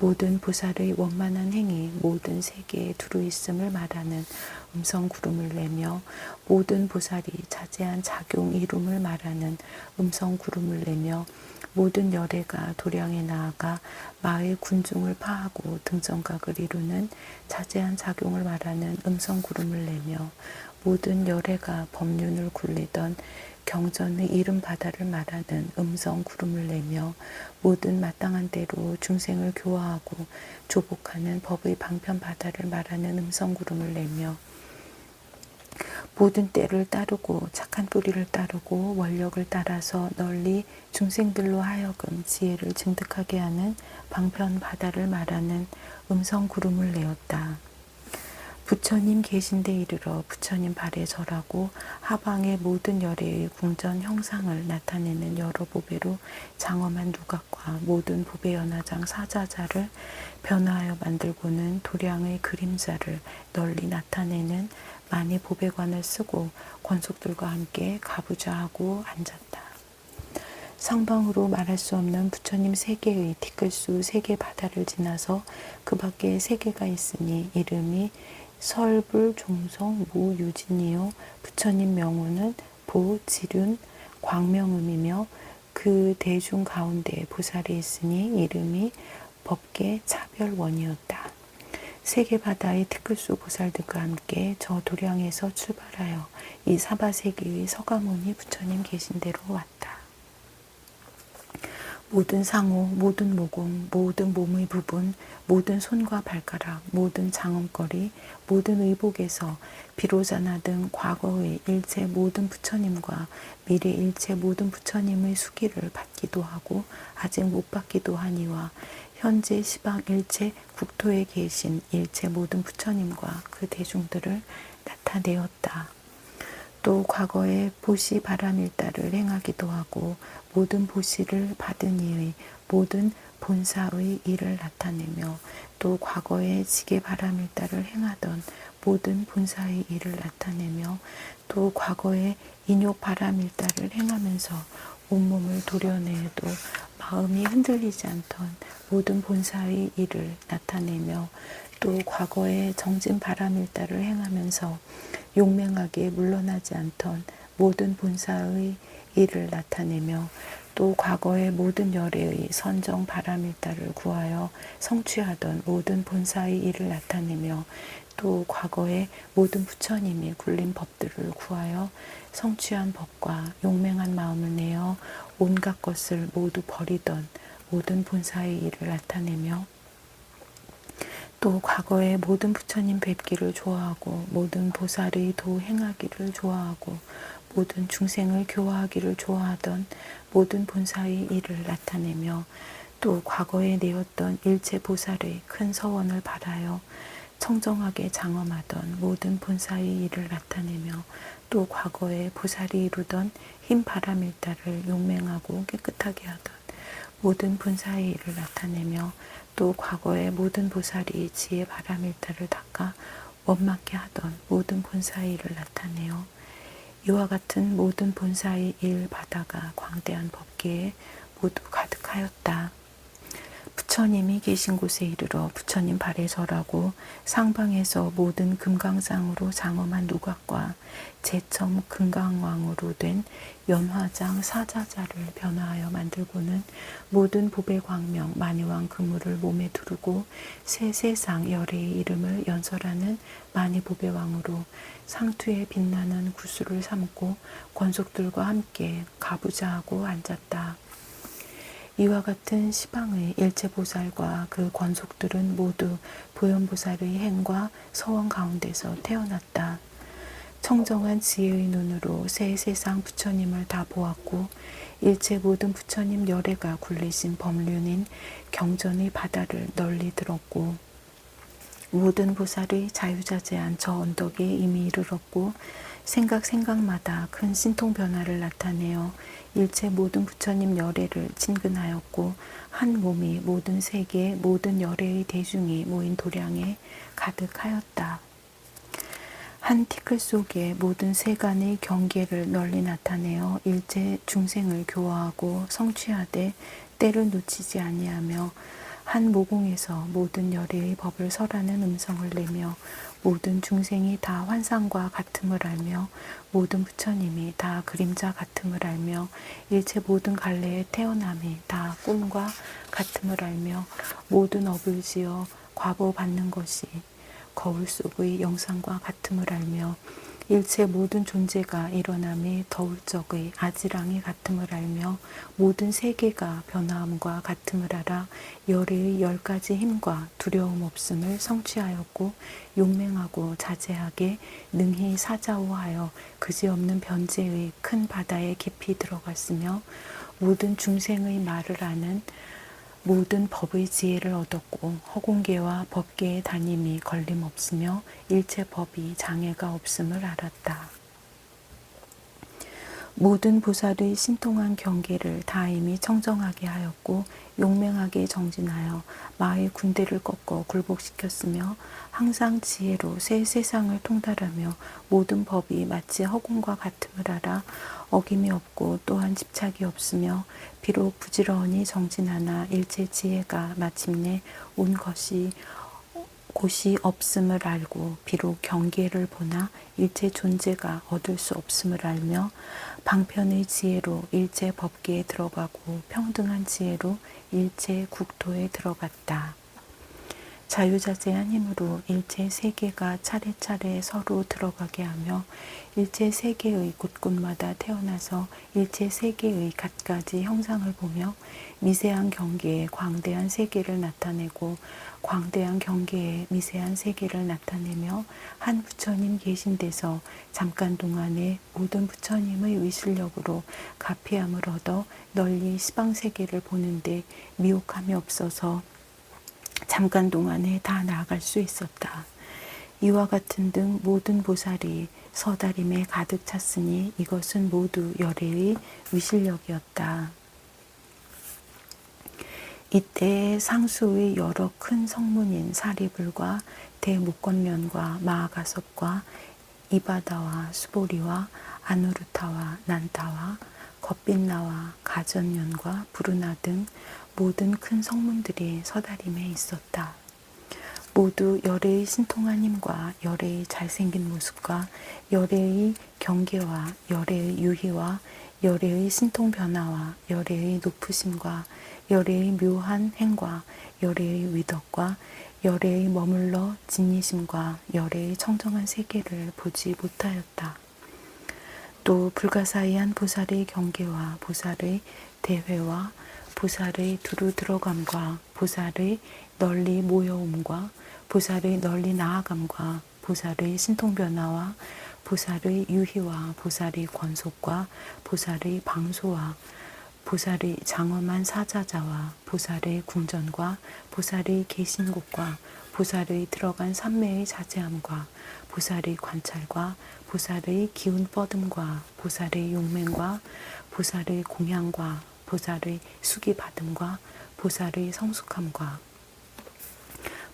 모든 보살의 원만한 행위 모든 세계에 두루 있음을 말하는 음성구름을 내며 모든 보살이 자제한 작용 이룸을 말하는 음성구름을 내며 모든 열애가 도량에 나아가 마의 군중을 파하고 등정각을 이루는 자제한 작용을 말하는 음성구름을 내며 모든 열애가 법륜을 굴리던 경전의 이름 바다를 말하는 음성 구름을 내며 모든 마땅한 대로 중생을 교화하고 조복하는 법의 방편 바다를 말하는 음성 구름을 내며 모든 때를 따르고 착한 뿌리를 따르고 원력을 따라서 널리 중생들로 하여금 지혜를 증득하게 하는 방편 바다를 말하는 음성 구름을 내었다. 부처님 계신 데 이르러 부처님 발에 절하고 하방의 모든 열애의 궁전 형상을 나타내는 여러 보배로 장엄한 누각과 모든 보배 연화장 사자자를 변화하여 만들고는 도량의 그림자를 널리 나타내는 많이 보배관을 쓰고 권속들과 함께 가부좌하고 앉았다. 상방으로 말할 수 없는 부처님 세계의 티끌수 세계 바다를 지나서 그 밖에 세계가 있으니 이름이 설불종성 무유진이요 부처님 명호는 보지륜 광명음이며 그 대중 가운데 보살이 있으니 이름이 법계 차별원이었다. 세계 바다의 티끌수 보살들과 함께 저 도량에서 출발하여 이 사바세계의 서가모니 부처님 계신 데로 왔다. 모든 상호, 모든 모공, 모든 몸의 부분, 모든 손과 발가락, 모든 장엄거리, 모든 의복에서 비로자나 등 과거의 일체 모든 부처님과 미래 일체 모든 부처님의 수기를 받기도 하고 아직 못 받기도 하니와 현재 시방 일체 국토에 계신 일체 모든 부처님과 그 대중들을 나타내었다. 또 과거에 보시 바람일다를 행하기도 하고 모든 보시를 받은 이의 모든 본사의 일을 나타내며 또 과거에 지게 바람일다를 행하던 모든 본사의 일을 나타내며 또 과거에 인욕 바람일다를 행하면서 온몸을 도려내도 마음이 흔들리지 않던 모든 본사의 일을 나타내며 또 과거에 정진 바람일다를 행하면서 용맹하게 물러나지 않던 모든 본사의 일을 나타내며 또 과거의 모든 열애의 선정 바람일다를 구하여 성취하던 모든 본사의 일을 나타내며 또 과거의 모든 부처님이 굴린 법들을 구하여 성취한 법과 용맹한 마음을 내어 온갖 것을 모두 버리던 모든 본사의 일을 나타내며 또 과거에 모든 부처님 뵙기를 좋아하고 모든 보살의 도 행하기를 좋아하고 모든 중생을 교화하기를 좋아하던 모든 본사의 일을 나타내며 또 과거에 내었던 일체 보살의 큰 서원을 바라여 청정하게 장엄하던 모든 본사의 일을 나타내며 또 과거에 보살이 이루던 흰 바람일다를 용맹하고 깨끗하게 하던 모든 본사의 일을 나타내며 또 과거에 모든 보살이 지혜 바람일다를 닦아 원맞게 하던 모든 본사의 일을 나타내어 이와 같은 모든 본사의 일 바다가 광대한 법계에 모두 가득하였다. 부처님이 계신 곳에 이르러 부처님 발에 절하고 상방에서 모든 금강장으로 장엄한 누각과 제첨 금강왕으로 된 연화장 사자자를 변화하여 만들고는 모든 보배광명 만유왕 그물을 몸에 두르고 새 세상 열애의 이름을 연설하는 만이보배왕으로 상투에 빛나는 구슬을 삼고 권속들과 함께 가부좌하고 앉았다. 이와 같은 시방의 일체보살과 그 권속들은 모두 보현보살의 행과 서원 가운데서 태어났다. 청정한 지혜의 눈으로 새 세상 부처님을 다 보았고 일체 모든 부처님 열애가 굴리신 법륜인 경전의 바다를 널리 들었고 모든 보살의 자유자재한 저 언덕에 이미 이르렀고 생각마다 큰 신통 변화를 나타내어 일체 모든 부처님 열애를 친근하였고 한 몸이 모든 세계 모든 열애의 대중이 모인 도량에 가득하였다. 한 티끌 속에 모든 세간의 경계를 널리 나타내어 일체 중생을 교화하고 성취하되 때를 놓치지 아니하며 한 모공에서 모든 열애의 법을 설하는 음성을 내며 모든 중생이 다 환상과 같음을 알며 모든 부처님이 다 그림자 같음을 알며 일체 모든 갈래의 태어남이 다 꿈과 같음을 알며 모든 업을 지어 과보 받는 것이 거울 속의 영상과 같음을 알며 일체 모든 존재가 일어남이 더울적의 아지랑이 같음을 알며 모든 세계가 변화함과 같음을 알아 열의 10가지 힘과 두려움 없음을 성취하였고 용맹하고 자제하게 능히 사자오하여 그지없는 변제의 큰 바다에 깊이 들어갔으며 모든 중생의 말을 아는 모든 법의 지혜를 얻었고 허공계와 법계의 다님이 걸림없으며 일체 법이 장애가 없음을 알았다. 모든 보살의 신통한 경계를 다임이 청정하게 하였고 용맹하게 정진하여 마의 군대를 꺾어 굴복시켰으며 항상 지혜로 새 세상을 통달하며 모든 법이 마치 허공과 같음을 알아 어김이 없고 또한 집착이 없으며 비록 부지런히 정진하나 일체 지혜가 마침내 온 곳이 없음을 알고 비록 경계를 보나 일체 존재가 얻을 수 없음을 알며 방편의 지혜로 일체 법계에 들어가고 평등한 지혜로 일체 국토에 들어갔다. 자유자재한 힘으로 일체 세계가 차례차례 서로 들어가게 하며 일체 세계의 곳곳마다 태어나서 일체 세계의 갖가지 형상을 보며 미세한 경계에 광대한 세계를 나타내고 광대한 경계에 미세한 세계를 나타내며 한 부처님 계신 데서 잠깐 동안에 모든 부처님의 위실력으로 가피함을 얻어 널리 시방세계를 보는데 미혹함이 없어서 잠깐 동안에 다 나아갈 수 있었다. 이와 같은 등 모든 보살이 서다림에 가득 찼으니 이것은 모두 열애의 위실력이었다. 이때 상수의 여러 큰 성문인 사리불과 대목건면과 마하가섭과 이바다와 수보리와 아누르타와 난타와 겉빛나와 가전년과 부르나 등 모든 큰 성문들이 서다림에 있었다. 모두 열애의 신통한 힘과 열애의 잘생긴 모습과 열애의 경계와 열애의 유희와 열애의 신통 변화와 열애의 높으심과 열애의 묘한 행과 열애의 위덕과 열애의 머물러 진리심과 열애의 청정한 세계를 보지 못하였다. 또 불가사의한 보살의 경계와 보살의 대회와 보살의 두루 들어감과 보살의 널리 모여옴과 보살의 널리 나아감과 보살의 신통변화와 보살의 유희와 보살의 권속과 보살의 방소와 보살의 장엄한 사자자와 보살의 궁전과 보살의 계신 곳과 보살의 들어간 삼매의 자제함과 보살의 관찰과 보살의 기운 뻗음과 보살의 용맹과 보살의 공양과 보살의 수기 받음과 보살의 성숙함과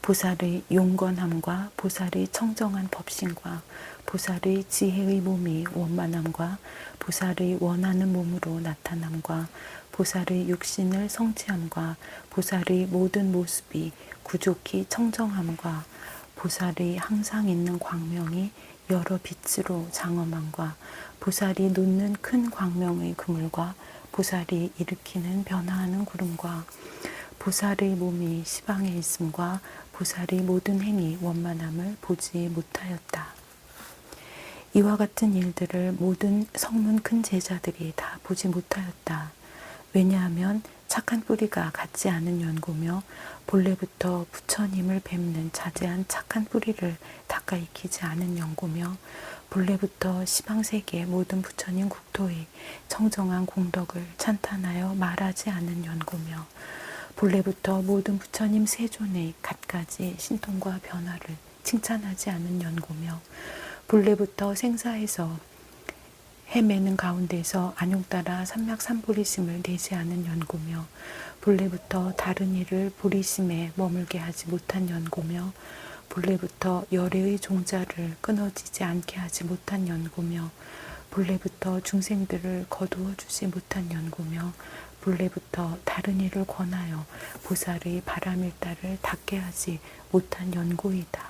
보살의 용건함과 보살의 청정한 법신과 보살의 지혜의 몸이 원만함과 보살의 원하는 몸으로 나타남과 보살의 육신을 성취함과 보살의 모든 모습이 구족히 청정함과 보살의 항상 있는 광명이 여러 빛으로 장엄함과 보살이 놓는 큰 광명의 그물과 보살이 일으키는 변화하는 구름과 보살의 몸이 시방에 있음과 보살의 모든 행위 원만함을 보지 못하였다. 이와 같은 일들을 모든 성문 큰 제자들이 다 보지 못하였다. 왜냐하면 착한 뿌리가 같지 않은 연고며 본래부터 부처님을 뵙는 자제한 착한 뿌리를 닦아 익히지 않은 연고며 본래부터 시방세계 모든 부처님 국토의 청정한 공덕을 찬탄하여 말하지 않은 연고며 본래부터 모든 부처님 세존의 갖가지 신통과 변화를 칭찬하지 않은 연고며 본래부터 생사에서 헤매는 가운데서 안용따라 삼맥삼보리심을 내지 않은 연고며 본래부터 다른 이를 보리심에 머물게 하지 못한 연고며 본래부터 열애의 종자를 끊어지지 않게 하지 못한 연고며 본래부터 중생들을 거두어 주지 못한 연고며 본래부터 다른 이를 권하여 보살의 바람일다를 닿게 하지 못한 연고이다.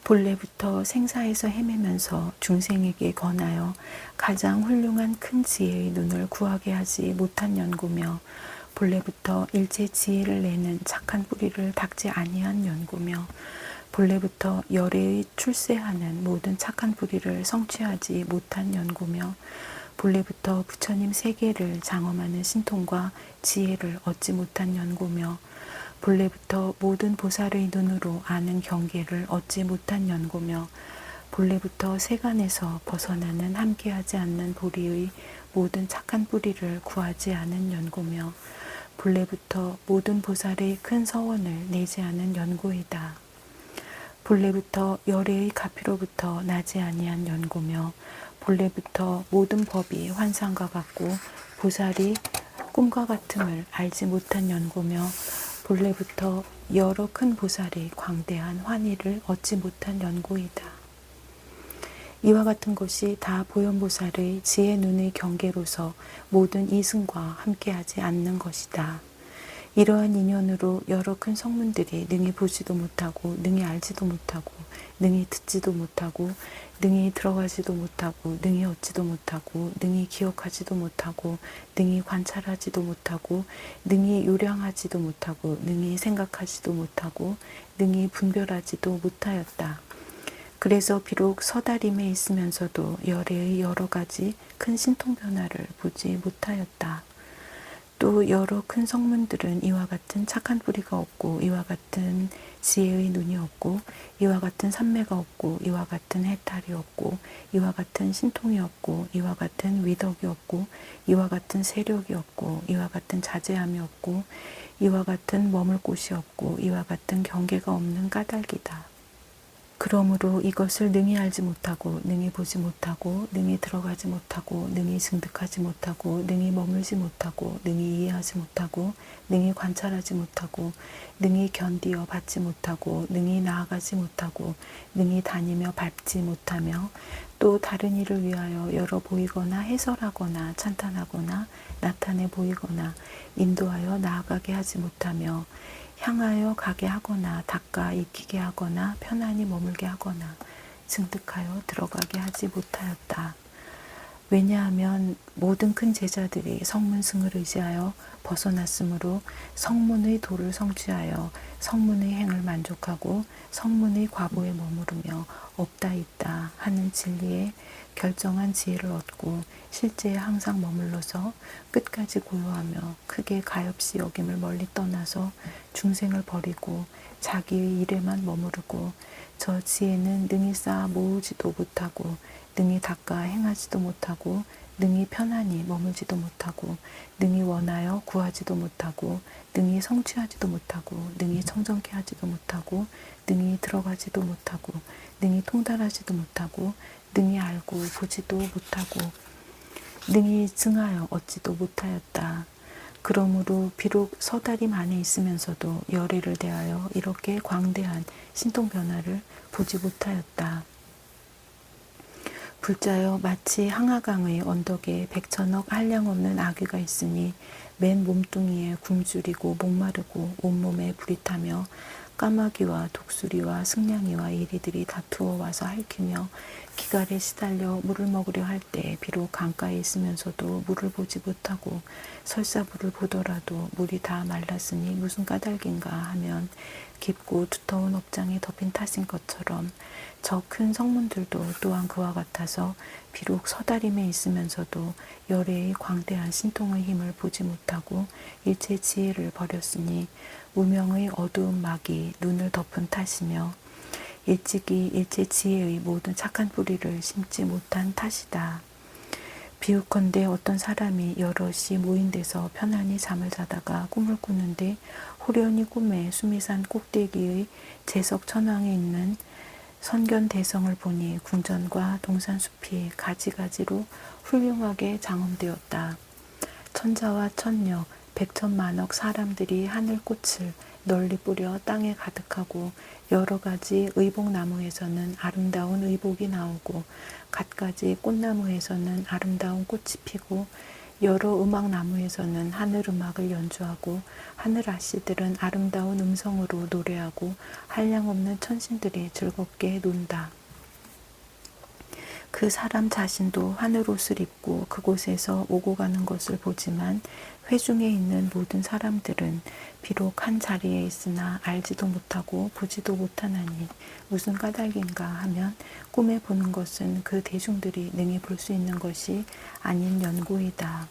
본래부터 생사에서 헤매면서 중생에게 권하여 가장 훌륭한 큰 지혜의 눈을 구하게 하지 못한 연고며 본래부터 일체 지혜를 내는 착한 뿌리를 닦지 아니한 연고며 본래부터 열애의 출세하는 모든 착한 뿌리를 성취하지 못한 연고며 본래부터 부처님 세계를 장엄하는 신통과 지혜를 얻지 못한 연고며 본래부터 모든 보살의 눈으로 아는 경계를 얻지 못한 연고며 본래부터 세간에서 벗어나는 함께하지 않는 보리의 모든 착한 뿌리를 구하지 않은 연고며 본래부터 모든 보살의 큰 서원을 내지 않은 연고이다. 본래부터 열애의 가피로부터 나지 아니한 연고며 본래부터 모든 법이 환상과 같고 보살이 꿈과 같음을 알지 못한 연고며 본래부터 여러 큰 보살이 광대한 환희를 얻지 못한 연고이다. 이와 같은 것이 다 보현보살의 지혜 눈의 경계로서 모든 이승과 함께하지 않는 것이다. 이러한 인연으로 여러 큰 성문들이 능히 보지도 못하고 능히 알지도 못하고 능히 듣지도 못하고 능히 들어가지도 못하고 능히 얻지도 못하고 능히 기억하지도 못하고 능히 관찰하지도 못하고 능히 요량하지도 못하고 능히 생각하지도 못하고 능히 분별하지도 못하였다. 그래서 비록 서다림에 있으면서도 열애의 여러 가지 큰 신통 변화를 보지 못하였다. 또 여러 큰 성문들은 이와 같은 착한 뿌리가 없고 이와 같은 지혜의 눈이 없고 이와 같은 삼매가 없고 이와 같은 해탈이 없고 이와 같은 신통이 없고 이와 같은 위덕이 없고 이와 같은 세력이 없고 이와 같은 자제함이 없고 이와 같은 머물 곳이 없고 이와 같은 경계가 없는 까닭이다. 그러므로 이것을 능히 알지 못하고 능히 보지 못하고 능히 들어가지 못하고 능히 증득하지 못하고 능히 머물지 못하고 능히 이해하지 못하고 능히 관찰하지 못하고 능히 견디어 받지 못하고 능히 나아가지 못하고 능히 다니며 밟지 못하며 또 다른 일을 위하여 열어 보이거나 해설하거나 찬탄하거나 나타내 보이거나 인도하여 나아가게 하지 못하며 향하여 가게 하거나 닦아 익히게 하거나 편안히 머물게 하거나 증득하여 들어가게 하지 못하였다. 왜냐하면 모든 큰 제자들이 성문승을 의지하여 벗어났으므로 성문의 도를 성취하여 성문의 행을 만족하고 성문의 과보에 머무르며 없다 있다 하는 진리에 결정한 지혜를 얻고 실제에 항상 머물러서 끝까지 고요하며 크게 가엾이 여김을 멀리 떠나서 중생을 버리고 자기의 일에만 머무르고 저 지혜는 능히 쌓아 모으지도 못하고 능히 닦아 행하지도 못하고 능히 편안히 머물지도 못하고 능히 원하여 구하지도 못하고 능히 성취하지도 못하고 능히 청정케 하지도 못하고 능히 들어가지도 못하고 능히 통달하지도 못하고 능히 알고 보지도 못하고 능히 증하여 얻지도 못하였다. 그러므로 비록 서다림 안에 있으면서도 열애를 대하여 이렇게 광대한 신통 변화를 보지 못하였다. 불자여 마치 항아강의 언덕에 백천억 한량없는 아귀가 있으니 맨 몸뚱이에 굶주리고 목마르고 온몸에 불이 타며 까마귀와 독수리와 승냥이와 이리들이 다투어 와서 핥히며 기갈에 시달려 물을 먹으려 할 때 비록 강가에 있으면서도 물을 보지 못하고 설사 물을 보더라도 물이 다 말랐으니 무슨 까닭인가 하면 깊고 두터운 업장에 덮인 탓인 것처럼 저 큰 성문들도 또한 그와 같아서 비록 서다림에 있으면서도 열애의 광대한 신통의 힘을 보지 못하고 일체 지혜를 버렸으니 무명의 어두운 막이 눈을 덮은 탓이며 일찍이 일체 지혜의 모든 착한 뿌리를 심지 못한 탓이다. 비유컨대 어떤 사람이 여럿이 모인 데서 편안히 잠을 자다가 꿈을 꾸는데 호련히 꿈에 수미산 꼭대기의 제석 천왕에 있는 선견대성을 보니 궁전과 동산숲이 가지가지로 훌륭하게 장엄되었다. 천자와 천녀, 백천만억 사람들이 하늘꽃을 널리 뿌려 땅에 가득하고 여러 가지 의복나무에서는 아름다운 의복이 나오고 갖가지 꽃나무에서는 아름다운 꽃이 피고 여러 음악나무에서는 하늘음악을 연주하고 하늘 아씨들은 아름다운 음성으로 노래하고 한량없는 천신들이 즐겁게 논다. 그 사람 자신도 하늘옷을 입고 그곳에서 오고 가는 것을 보지만 회중에 있는 모든 사람들은 비록 한 자리에 있으나 알지도 못하고 보지도 못하나니 무슨 까닭인가 하면 꿈에 보는 것은 그 대중들이 능히 볼 수 있는 것이 아닌 연고이다.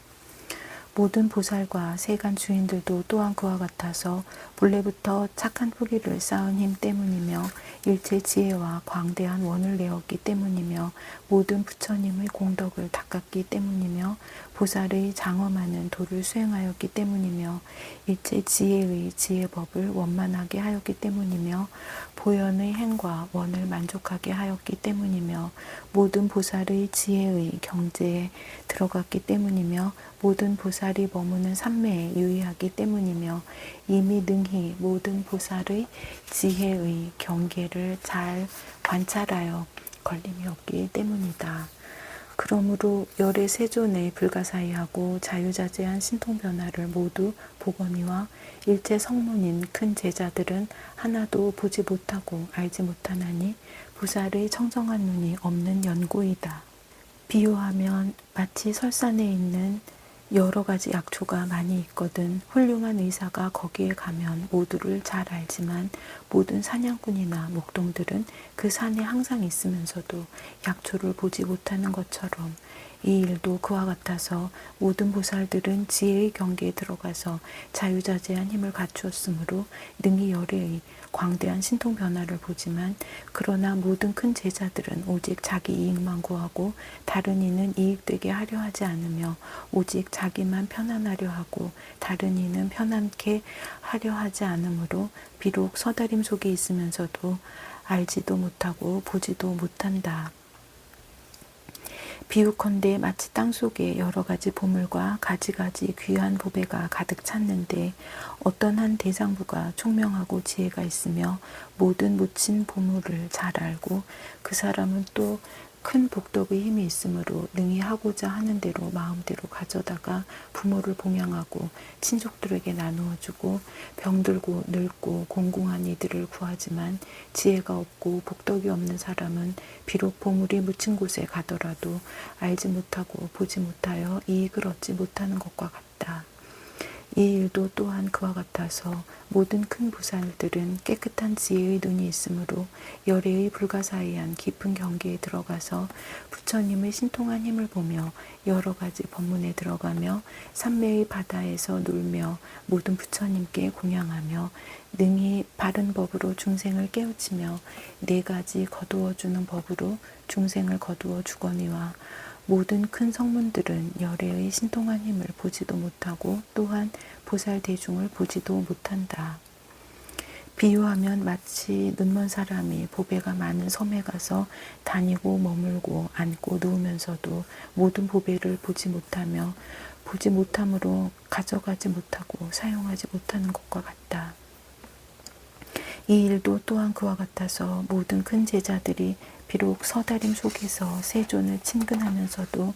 모든 보살과 세간 주인들도 또한 그와 같아서 본래부터 착한 뿌리를 쌓은 힘 때문이며 일체 지혜와 광대한 원을 내었기 때문이며 모든 부처님의 공덕을 닦았기 때문이며 보살의 장엄하는 도를 수행하였기 때문이며 일체 지혜의 지혜법을 원만하게 하였기 때문이며 보현의 행과 원을 만족하게 하였기 때문이며 모든 보살의 지혜의 경제에 들어갔기 때문이며 모든 보살이 머무는 삼매에 유의하기 때문이며 이미 능히 모든 보살의 지혜의 경계를 잘 관찰하여 걸림이 없기 때문이다. 그러므로 열의 세존의 불가사의하고 자유자재한 신통변화를 모두 보거니와 일체 성문인 큰 제자들은 하나도 보지 못하고 알지 못하나니 보살의 청정한 눈이 없는 연고이다. 비유하면 마치 설산에 있는 여러 가지 약초가 많이 있거든 훌륭한 의사가 거기에 가면 모두를 잘 알지만 모든 사냥꾼이나 목동들은 그 산에 항상 있으면서도 약초를 보지 못하는 것처럼 이 일도 그와 같아서 모든 보살들은 지혜의 경계에 들어가서 자유자재한 힘을 갖추었으므로 능히 열애의 광대한 신통 변화를 보지만 그러나 모든 큰 제자들은 오직 자기 이익만 구하고 다른 이는 이익되게 하려 하지 않으며 오직 자기만 편안하려 하고 다른 이는 편안케 하려 하지 않으므로 비록 서다림 속에 있으면서도 알지도 못하고 보지도 못한다. 비유컨대 마치 땅속에 여러 가지 보물과 가지가지 귀한 보배가 가득 찼는데 어떤 한 대장부가 총명하고 지혜가 있으며 모든 묻힌 보물을 잘 알고 그 사람은 또 큰 복덕의 힘이 있으므로 능히 하고자 하는 대로 마음대로 가져다가 부모를 봉양하고 친족들에게 나누어주고 병들고 늙고 공공한 이들을 구하지만 지혜가 없고 복덕이 없는 사람은 비록 보물이 묻힌 곳에 가더라도 알지 못하고 보지 못하여 이익을 얻지 못하는 것과 같다. 이 일도 또한 그와 같아서 모든 큰 보살들은 깨끗한 지혜의 눈이 있으므로 열애의 불가사의한 깊은 경계에 들어가서 부처님의 신통한 힘을 보며 여러 가지 법문에 들어가며 삼매의 바다에서 놀며 모든 부처님께 공양하며 능히 바른 법으로 중생을 깨우치며 네 가지 거두어주는 법으로 중생을 거두어 주거니와 모든 큰 성문들은 열애의 신통한 힘을 보지도 못하고 또한 보살 대중을 보지도 못한다. 비유하면 마치 눈먼 사람이 보배가 많은 섬에 가서 다니고 머물고 앉고 누우면서도 모든 보배를 보지 못하며 보지 못함으로 가져가지 못하고 사용하지 못하는 것과 같다. 이 일도 또한 그와 같아서 모든 큰 제자들이 비록 서다림 속에서 세존을 친근하면서도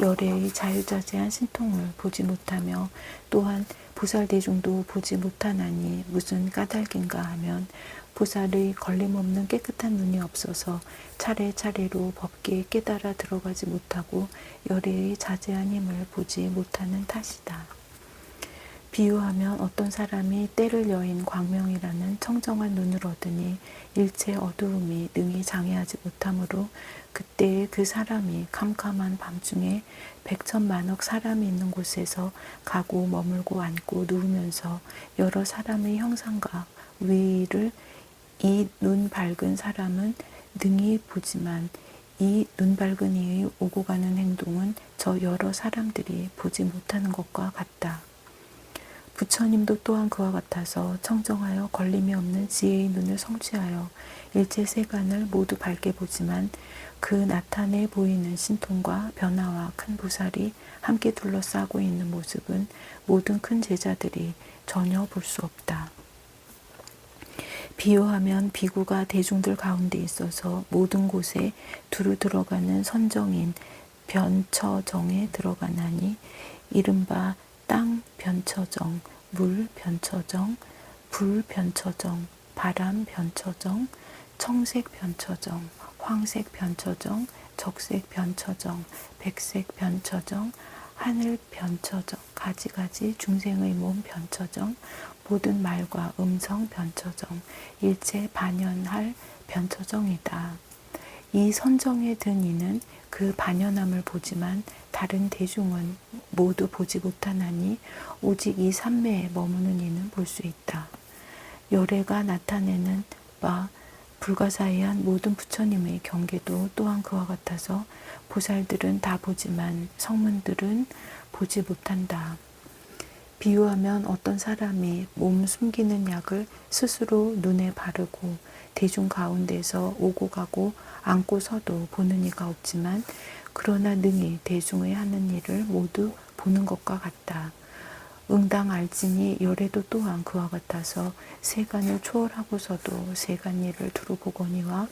열애의 자유자재한 신통을 보지 못하며 또한 보살대중도 보지 못하나니 무슨 까닭인가 하면 보살의 걸림없는 깨끗한 눈이 없어서 차례차례로 법계에 깨달아 들어가지 못하고 열애의 자재한 힘을 보지 못하는 탓이다. 비유하면 어떤 사람이 때를 여인 광명이라는 청정한 눈을 얻으니 일체 어두움이 능히 장애하지 못하므로 그때에 그 사람이 캄캄한 밤중에 백천만억 사람이 있는 곳에서 가고 머물고 앉고 누우면서 여러 사람의 형상과 위를 이 눈 밝은 사람은 능히 보지만 이 눈밝은 이의 오고 가는 행동은 저 여러 사람들이 보지 못하는 것과 같다. 부처님도 또한 그와 같아서 청정하여 걸림이 없는 지혜의 눈을 성취하여 일체 세간을 모두 밝게 보지만 그 나타내 보이는 신통과 변화와 큰 보살이 함께 둘러싸고 있는 모습은 모든 큰 제자들이 전혀 볼 수 없다. 비유하면 비구가 대중들 가운데 있어서 모든 곳에 두루 들어가는 선정인 변처정에 들어가나니 이른바 땅 변처정, 물 변처정, 불 변처정, 바람 변처정, 청색 변처정, 황색 변처정, 적색 변처정, 백색 변처정, 하늘 변처정, 가지가지 중생의 몸 변처정, 모든 말과 음성 변처정, 일체 반연할 변처정이다. 이 선정에 든 이는 그 반연함을 보지만 다른 대중은 모두 보지 못하나니 오직 이 삼매에 머무는 이는 볼 수 있다. 열애가 나타내는 바 불가사의한 모든 부처님의 경계도 또한 그와 같아서 보살들은 다 보지만 성문들은 보지 못한다. 비유하면 어떤 사람이 몸 숨기는 약을 스스로 눈에 바르고 대중 가운데서 오고 가고 앉고 서도 보는 이가 없지만 그러나 능히 대중의 하는 일을 모두 보는 것과 같다. 응당 알지니 열애도 또한 그와 같아서 세간을 초월하고서도 세간 일을 두루 보거니와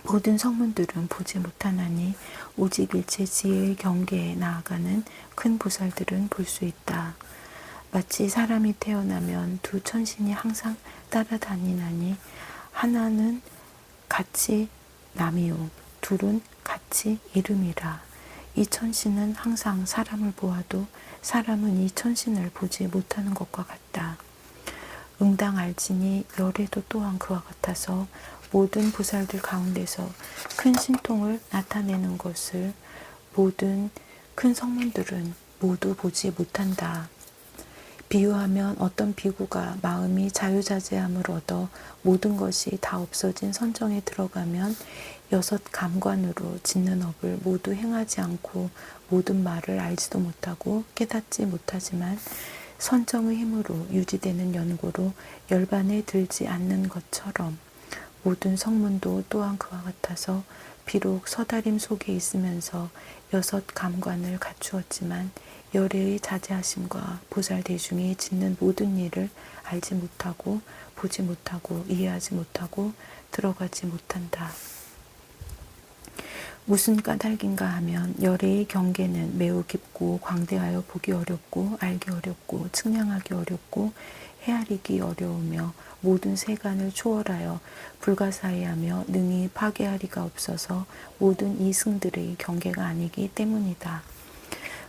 모든 성문들은 보지 못하나니 오직 일체 지혜의 경계에 나아가는 큰 보살들은 볼 수 있다. 마치 사람이 태어나면 두 천신이 항상 따라다니나니 하나는 같이 남이요 둘은 같이 이름이라. 이 천신은 항상 사람을 보아도 사람은 이 천신을 보지 못하는 것과 같다. 응당 알지니 열애도 또한 그와 같아서 모든 보살들 가운데서 큰 신통을 나타내는 것을 모든 큰 성문들은 모두 보지 못한다. 비유하면 어떤 비구가 마음이 자유자재함을 얻어 모든 것이 다 없어진 선정에 들어가면 여섯 감관으로 짓는 업을 모두 행하지 않고 모든 말을 알지도 못하고 깨닫지 못하지만 선정의 힘으로 유지되는 연고로 열반에 들지 않는 것처럼 모든 성문도 또한 그와 같아서 비록 서다림 속에 있으면서 여섯 감관을 갖추었지만 열애의 자제하심과 보살 대중이 짓는 모든 일을 알지 못하고 보지 못하고 이해하지 못하고 들어가지 못한다. 무슨 까닭인가 하면 열애의 경계는 매우 깊고 광대하여 보기 어렵고 알기 어렵고 측량하기 어렵고 헤아리기 어려우며 모든 세간을 초월하여 불가사의하며 능히 파괴하리가 없어서 모든 이승들의 경계가 아니기 때문이다.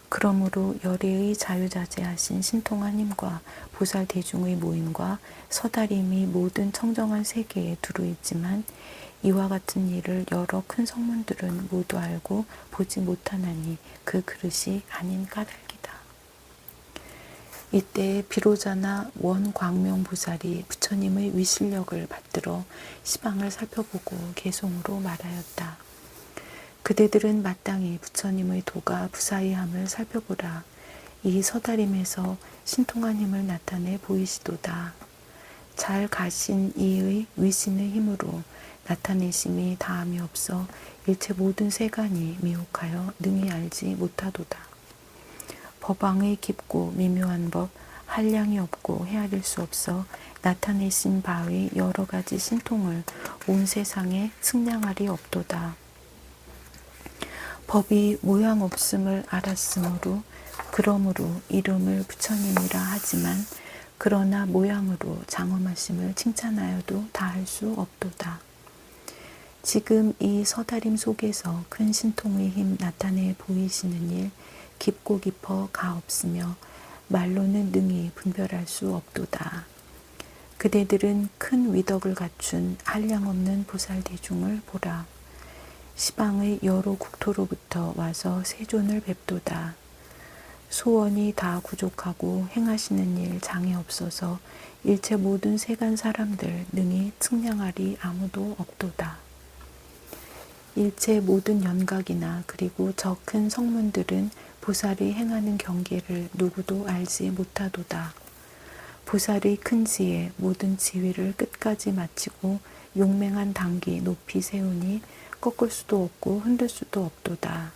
그러므로 열애의 자유자재하신 신통한 힘과 보살 대중의 모임과 서다림이 모든 청정한 세계에 두루 있지만 이와 같은 일을 여러 큰 성문들은 모두 알고 보지 못하나니 그 그릇이 아닌 까닭이다. 이때 비로자나 원광명보살이 부처님의 위실력을 받들어 시방을 살펴보고 개송으로 말하였다. 그대들은 마땅히 부처님의 도가 부사의함을 살펴보라. 이 서다림에서 신통한 힘을 나타내 보이시도다. 잘 가신 이의 위신의 힘으로 나타내심이 다함이 없어 일체 모든 세간이 미혹하여 능히 알지 못하도다. 법왕의 깊고 미묘한 법, 한량이 없고 헤아릴 수 없어 나타내신 바의 여러 가지 신통을 온 세상에 측량할이 없도다. 법이 모양 없음을 알았으므로 그러므로 이름을 부처님이라 하지만 그러나 모양으로 장엄하심을 칭찬하여도 다할 수 없도다. 지금 이 서다림 속에서 큰 신통의 힘 나타내 보이시는 일 깊고 깊어 가없으며 말로는 능히 분별할 수 없도다. 그대들은 큰 위덕을 갖춘 한량없는 보살 대중을 보라. 시방의 여러 국토로부터 와서 세존을 뵙도다. 소원이 다 부족하고 행하시는 일 장애 없어서 일체 모든 세간 사람들 능히 측량하리 아무도 없도다. 일체 모든 연각이나 그리고 저 큰 성문들은 보살이 행하는 경계를 누구도 알지 못하도다. 보살의 큰 지혜 모든 지위를 끝까지 마치고 용맹한 단기 높이 세우니 꺾을 수도 없고 흔들 수도 없도다.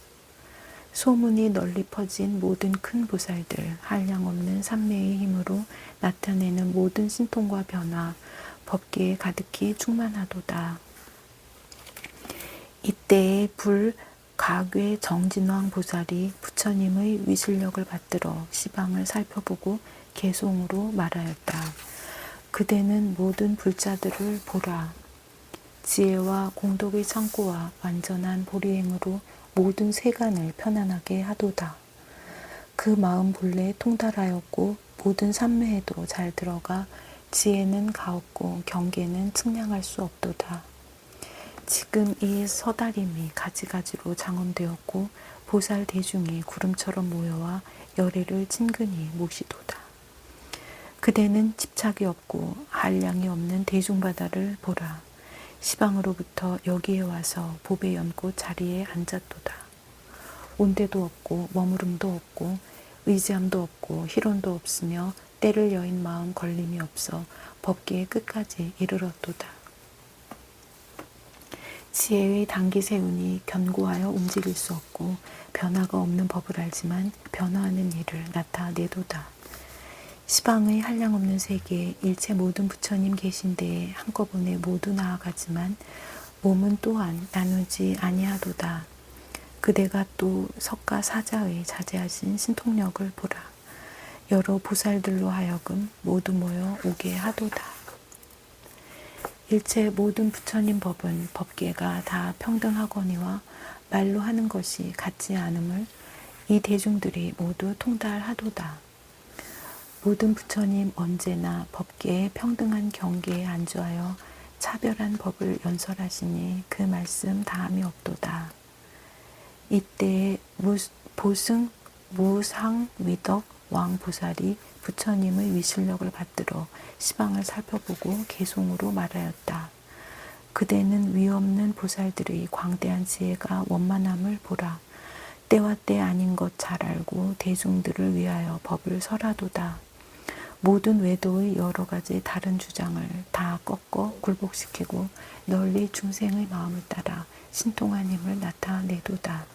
소문이 널리 퍼진 모든 큰 보살들, 한량없는 삼매의 힘으로 나타내는 모든 신통과 변화, 법계에 가득히 충만하도다. 이때에 가괴 정진왕 보살이 부처님의 위실력을 받들어 시방을 살펴보고 개송으로 말하였다. 그대는 모든 불자들을 보라. 지혜와 공덕의 창고와 완전한 보리행으로 모든 세간을 편안하게 하도다. 그 마음 본래 통달하였고 모든 삼매에도 잘 들어가 지혜는 가없고 경계는 측량할 수 없도다. 지금 이 서다림이 가지가지로 장엄되었고 보살 대중이 구름처럼 모여와 열애를 친근히 모시도다. 그대는 집착이 없고 한량이 없는 대중바다를 보라. 시방으로부터 여기에 와서 보배 연꽃 자리에 앉았도다. 온데도 없고 머무름도 없고 의지함도 없고 희론도 없으며 때를 여인 마음 걸림이 없어 법계의 끝까지 이르렀도다. 지혜의 단기 세우니 견고하여 움직일 수 없고 변화가 없는 법을 알지만 변화하는 일을 나타내도다. 시방의 한량없는 세계에 일체 모든 부처님 계신 데에 한꺼번에 모두 나아가지만 몸은 또한 나누지 아니하도다. 그대가 또 석가 사자의 자제하신 신통력을 보라. 여러 보살들로 하여금 모두 모여 오게 하도다. 일체 모든 부처님 법은 법계가 다 평등하거니와 말로 하는 것이 같지 않음을 이 대중들이 모두 통달하도다. 모든 부처님 언제나 법계의 평등한 경계에 안주하여 차별한 법을 연설하시니 그 말씀 다함이 없도다. 이때에 보승 무상위덕 왕보살이 부처님의 위실력을 받들어 시방을 살펴보고 개송으로 말하였다. 그대는 위없는 보살들의 광대한 지혜가 원만함을 보라. 때와 때 아닌 것 잘 알고 대중들을 위하여 법을 설하도다. 모든 외도의 여러 가지 다른 주장을 다 꺾어 굴복시키고 널리 중생의 마음을 따라 신통한 힘을 나타내도다.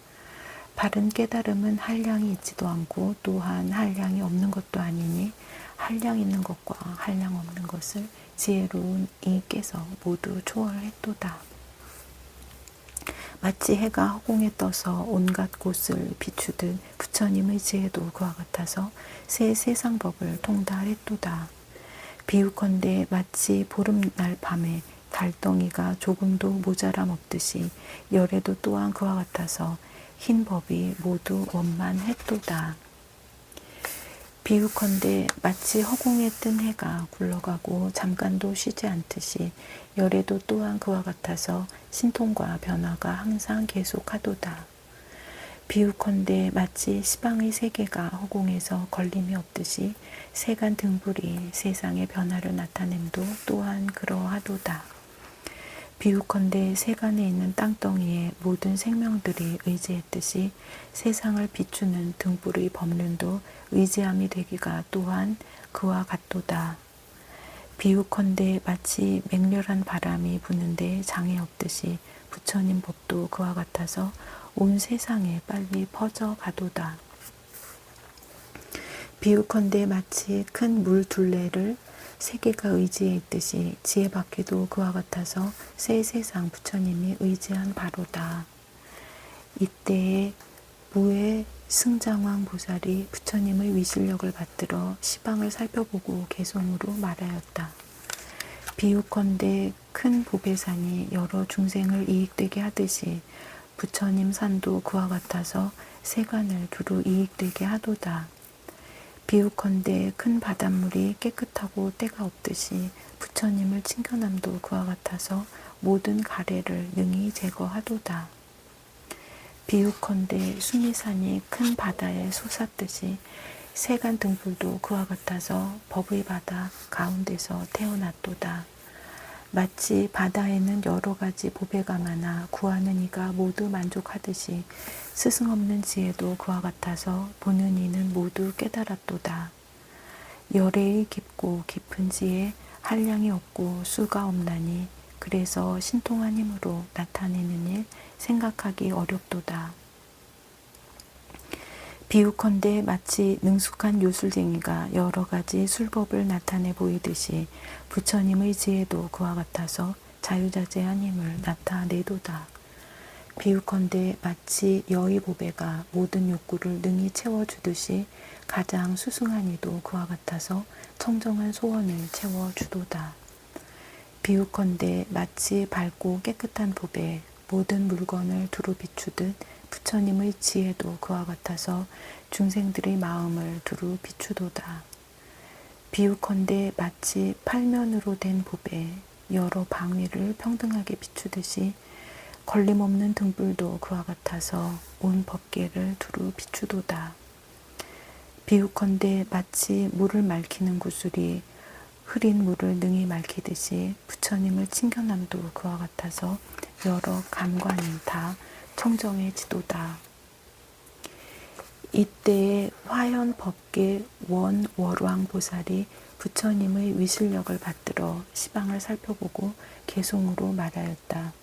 바른 깨달음은 한량이 있지도 않고 또한 한량이 없는 것도 아니니 한량 있는 것과 한량 없는 것을 지혜로운 이께서 모두 초월했도다. 마치 해가 허공에 떠서 온갖 곳을 비추듯 부처님의 지혜도 그와 같아서 새 세상법을 통달했도다. 비유컨대 마치 보름날 밤에 달덩이가 조금도 모자람 없듯이 열애도 또한 그와 같아서 흰 법이 모두 원만했도다. 비유컨대 마치 허공에 뜬 해가 굴러가고 잠깐도 쉬지 않듯이 열애도 또한 그와 같아서 신통과 변화가 항상 계속하도다. 비유컨대 마치 시방의 세계가 허공에서 걸림이 없듯이 세간 등불이 세상의 변화를 나타냄도 또한 그러하도다. 비유컨대 세간에 있는 땅덩이에 모든 생명들이 의지했듯이 세상을 비추는 등불의 법륜도 의지함이 되기가 또한 그와 같도다. 비유컨대 마치 맹렬한 바람이 부는데 장애 없듯이 부처님 법도 그와 같아서 온 세상에 빨리 퍼져 가도다. 비유컨대 마치 큰 물 둘레를 세계가 의지해 있듯이 지혜 밖에도 그와 같아서 새 세상 부처님이 의지한 바로다. 이때에 무의 승장왕 보살이 부처님의 위실력을 받들어 시방을 살펴보고 개송으로 말하였다. 비유컨대 큰 보배산이 여러 중생을 이익되게 하듯이 부처님 산도 그와 같아서 세간을 두루 이익되게 하도다. 비유컨대 큰 바닷물이 깨끗하고 때가 없듯이 부처님을 친견함도 그와 같아서 모든 가래를 능히 제거하도다. 비유컨대 수미산이 큰 바다에 솟았듯이 세간 등불도 그와 같아서 법의 바다 가운데서 태어났도다. 마치 바다에는 여러 가지 보배가 많아 구하는 이가 모두 만족하듯이 스승 없는 지혜도 그와 같아서 보는 이는 모두 깨달았도다. 열애의 깊고 깊은 지혜 한량이 없고 수가 없나니 그래서 신통한 힘으로 나타내는 일 생각하기 어렵도다. 비유컨대 마치 능숙한 요술쟁이가 여러 가지 술법을 나타내 보이듯이 부처님의 지혜도 그와 같아서 자유자재한 힘을 나타내도다. 비유컨대 마치 여의 보배가 모든 욕구를 능히 채워주듯이 가장 수승한 이도 그와 같아서 청정한 소원을 채워주도다. 비유컨대 마치 밝고 깨끗한 보배 모든 물건을 두루 비추듯 부처님의 지혜도 그와 같아서 중생들의 마음을 두루 비추도다. 비유컨대 마치 팔면으로 된 보배 여러 방위를 평등하게 비추듯이 걸림없는 등불도 그와 같아서 온 법계를 두루 비추도다. 비유컨대 마치 물을 맑히는 구슬이 흐린 물을 능히 맑히듯이 부처님을 친견함도 그와 같아서 여러 감관이 다 청정해지도다. 이때에 화현 법계 원월왕 보살이 부처님의 위실력을 받들어 시방을 살펴보고 개송으로 말하였다.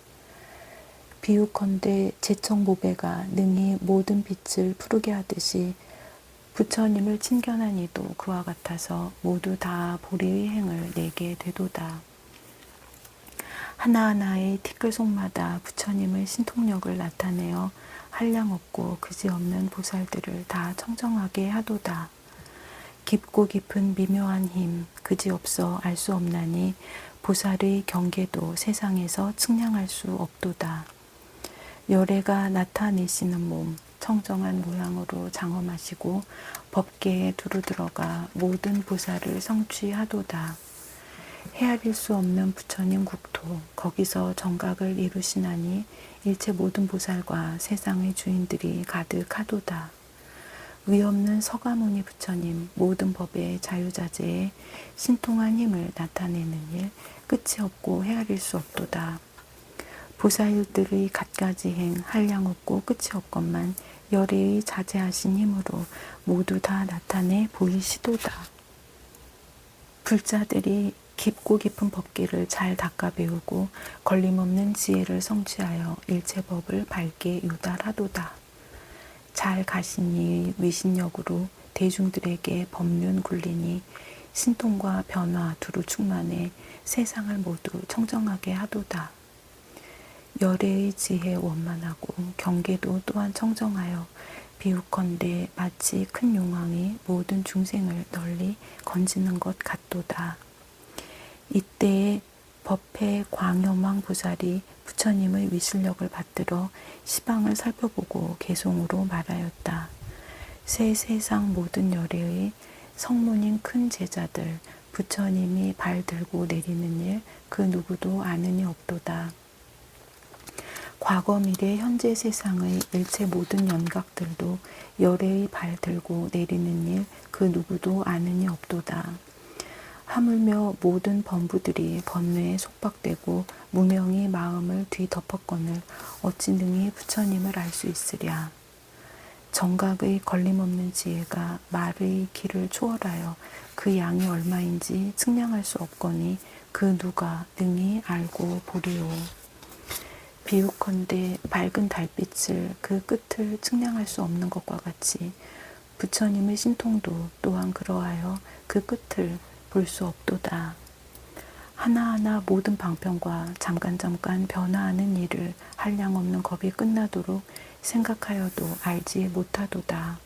비유컨대 제청보배가 능히 모든 빛을 푸르게 하듯이 부처님을 친견한 이도 그와 같아서 모두 다 보리의 행을 내게 되도다. 하나하나의 티끌송마다 부처님의 신통력을 나타내어 한량없고 그지없는 보살들을 다 청정하게 하도다. 깊고 깊은 미묘한 힘 그지없어 알 수 없나니 보살의 경계도 세상에서 측량할 수 없도다. 열애가 나타내시는 몸 청정한 모양으로 장엄하시고 법계에 두루 들어가 모든 보살을 성취하도다. 헤아릴 수 없는 부처님 국토 거기서 정각을 이루시나니 일체 모든 보살과 세상의 주인들이 가득하도다. 위없는 서가모니 부처님 모든 법의 자유자재에 신통한 힘을 나타내는 일 끝이 없고 헤아릴 수 없도다. 보살들의 갖가지 행 한량없고 끝이 없건만 열애의 자제하신 힘으로 모두 다 나타내 보이시도다. 불자들이 깊고 깊은 법기를 잘 닦아 배우고 걸림없는 지혜를 성취하여 일체 법을 밝게 유달하도다. 잘 가시니 위신력으로 대중들에게 법륜 굴리니 신통과 변화 두루 충만해 세상을 모두 청정하게 하도다. 열애의 지혜 원만하고 경계도 또한 청정하여 비유컨대 마치 큰 용왕이 모든 중생을 널리 건지는 것 같도다. 이때에 법회 광염왕 보살이 부처님의 위실력을 받들어 시방을 살펴보고 개송으로 말하였다. 새 세상 모든 열애의 성문인 큰 제자들 부처님이 발 들고 내리는 일 그 누구도 아느니 없도다. 과거 미래 현재 세상의 일체 모든 연각들도 열애의 발 들고 내리는 일 그 누구도 아느니 없도다. 하물며 모든 범부들이 번뇌에 속박되고 무명이 마음을 뒤덮었거늘 어찌 능히 부처님을 알 수 있으랴. 정각의 걸림없는 지혜가 말의 길을 초월하여 그 양이 얼마인지 측량할 수 없거니 그 누가 능히 알고 보리오. 비유컨대 밝은 달빛을 그 끝을 측량할 수 없는 것과 같이 부처님의 신통도 또한 그러하여 그 끝을 볼 수 없도다. 하나하나 모든 방편과 잠깐 변화하는 일을 한량없는 겁이 끝나도록 생각하여도 알지 못하도다.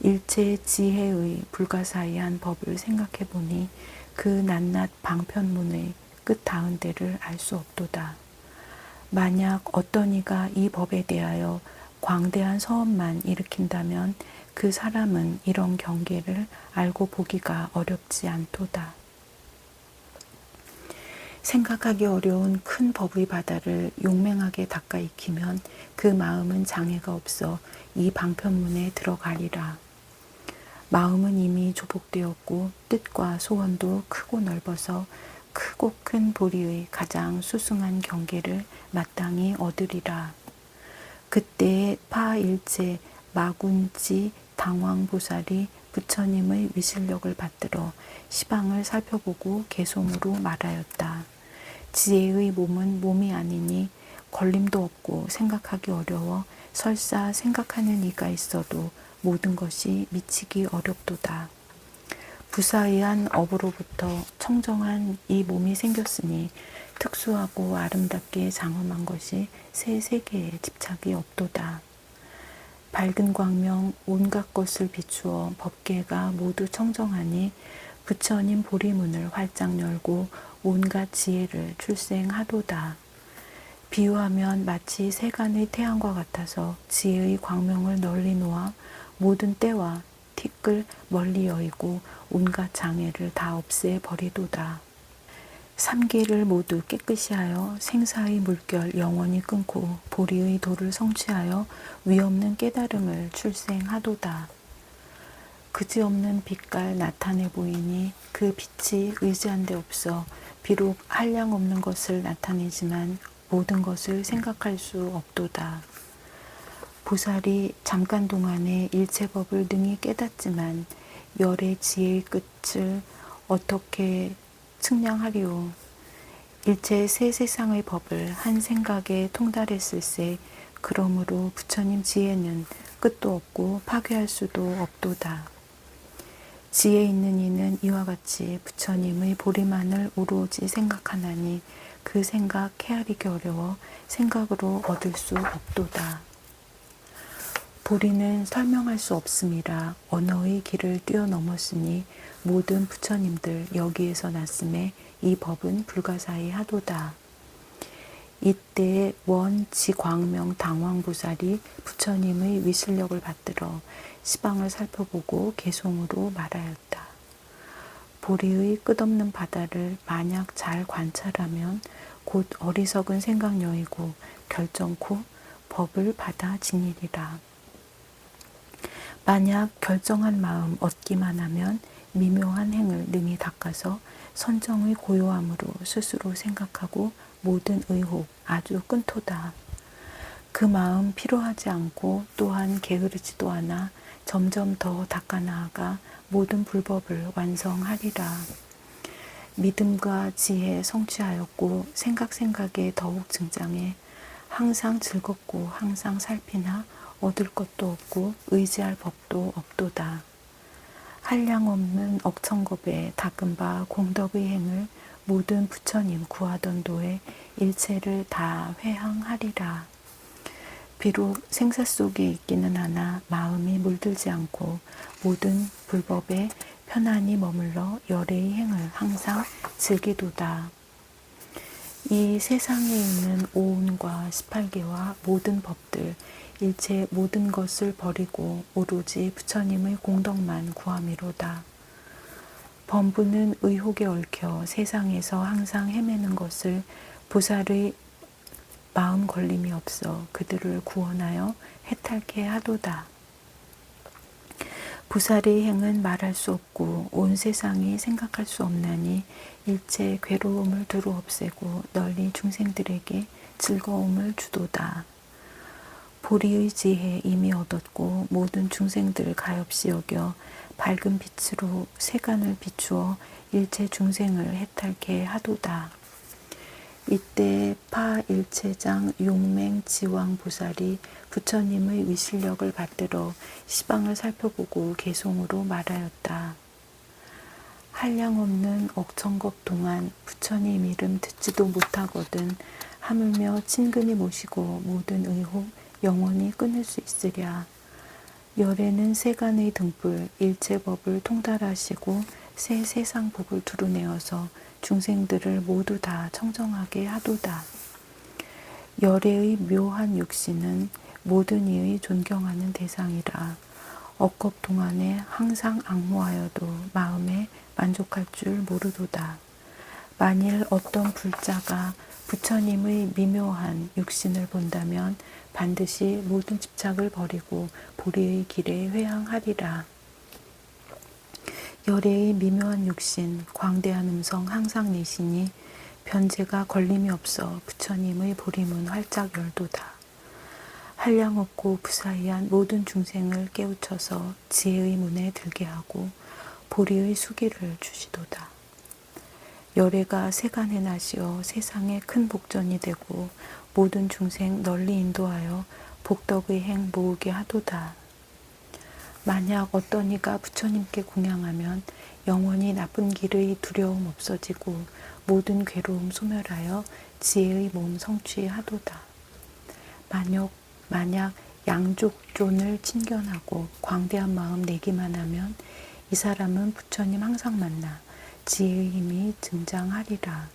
일체 지혜의 불가사의한 법을 생각해 보니 그 낱낱 방편문의 끝 닿은 데를 알 수 없도다. 만약 어떤 이가 이 법에 대하여 광대한 서원만 일으킨다면 그 사람은 이런 경계를 알고 보기가 어렵지 않도다. 생각하기 어려운 큰 법의 바다를 용맹하게 닦아 익히면 그 마음은 장애가 없어 이 방편문에 들어가리라. 마음은 이미 조복되었고 뜻과 소원도 크고 넓어서 크고 큰 보리의 가장 수승한 경계를 마땅히 얻으리라. 그때에 파일체 마군지 당왕보살이 부처님의 위실력을 받들어 시방을 살펴보고 개송으로 말하였다. 지혜의 몸은 몸이 아니니 걸림도 없고 생각하기 어려워 설사 생각하는 이가 있어도 모든 것이 미치기 어렵도다. 부사의한 업으로부터 청정한 이 몸이 생겼으니 특수하고 아름답게 장엄한 것이 새 세계에 집착이 없도다. 밝은 광명 온갖 것을 비추어 법계가 모두 청정하니 부처님 보리문을 활짝 열고 온갖 지혜를 출생하도다. 비유하면 마치 세간의 태양과 같아서 지혜의 광명을 널리 놓아 모든 때와 티끌 멀리 여의고 온갖 장애를 다 없애버리도다. 삼계를 모두 깨끗이 하여 생사의 물결 영원히 끊고 보리의 도를 성취하여 위없는 깨달음을 출생하도다. 그지없는 빛깔 나타내 보이니 그 빛이 의지한 데 없어 비록 한량없는 것을 나타내지만 모든 것을 생각할 수 없도다. 보살이 잠깐 동안에 일체법을 능히 깨닫지만 열의 지혜의 끝을 어떻게 측량하리오. 일체 새 세상의 법을 한 생각에 통달했을세. 그러므로 부처님 지혜는 끝도 없고 파괴할 수도 없도다. 지혜 있는 이는 이와 같이 부처님의 보리만을 오로지 생각하나니 그 생각 헤아리기 어려워 생각으로 얻을 수 없도다. 보리는 설명할 수 없음이라 언어의 길을 뛰어넘었으니 모든 부처님들 여기에서 났음에 이 법은 불가사의 하도다. 이때 원지광명 당왕보살이 부처님의 위실력을 받들어 시방을 살펴보고 개송으로 말하였다. 보리의 끝없는 바다를 만약 잘 관찰하면 곧 어리석은 생각 여이고 결정코 법을 받아 지니리라. 만약 결정한 마음 얻기만 하면 미묘한 행을 능히 닦아서 선정의 고요함으로 스스로 생각하고 모든 의혹 아주 끊도다. 그 마음 피로하지 않고 또한 게으르지도 않아 점점 더 닦아 나아가 모든 불법을 완성하리라. 믿음과 지혜 성취하였고 생각에 더욱 증장해 항상 즐겁고 항상 살피나 얻을 것도 없고 의지할 법도 없도다. 한량없는 억천겁에 닦은 바 공덕의 행을 모든 부처님 구하던 도에 일체를 다 회항하리라. 비록 생사 속에 있기는 하나 마음이 물들지 않고 모든 불법에 편안히 머물러 열의 행을 항상 즐기도다. 이 세상에 있는 오운과 18개와 모든 법들, 일체 모든 것을 버리고 오로지 부처님의 공덕만 구함이로다. 범부는 의혹에 얽혀 세상에서 항상 헤매는 것을 보살의 마음 걸림이 없어 그들을 구원하여 해탈케 하도다. 보살의 행은 말할 수 없고 온 세상이 생각할 수 없나니 일체 괴로움을 두루 없애고 널리 중생들에게 즐거움을 주도다. 보리의 지혜 이미 얻었고 모든 중생들 가엾이 여겨 밝은 빛으로 세간을 비추어 일체 중생을 해탈케 하도다. 이때 파일체장 용맹지왕보살이 부처님의 위실력을 받들어 시방을 살펴보고 개송으로 말하였다. 한량없는 억천겁 동안 부처님 이름 듣지도 못하거든 하물며 친근히 모시고 모든 의혹 영원히 끊을 수 있으랴. 열에는 세간의 등불 일체법을 통달하시고 새 세상 복을 두루내어서 중생들을 모두 다 청정하게 하도다. 열애의 묘한 육신은 모든 이의 존경하는 대상이라. 억겁 동안에 항상 악모하여도 마음에 만족할 줄 모르도다. 만일 어떤 불자가 부처님의 미묘한 육신을 본다면 반드시 모든 집착을 버리고 보리의 길에 회항하리라. 열애의 미묘한 육신, 광대한 음성 항상 내시니 변제가 걸림이 없어 부처님의 보림은 활짝 열도다. 한량없고 부사이한 모든 중생을 깨우쳐서 지혜의 문에 들게 하고 보리의 수기를 주시도다. 열애가 세간에 나시어 세상에 큰 복전이 되고 모든 중생 널리 인도하여 복덕의 행 모으게 하도다. 만약 어떤 이가 부처님께 공양하면 영원히 나쁜 길의 두려움 없어지고 모든 괴로움 소멸하여 지혜의 몸 성취하도다. 만약 양족존을 친견하고 광대한 마음 내기만 하면 이 사람은 부처님 항상 만나 지혜의 힘이 증장하리라.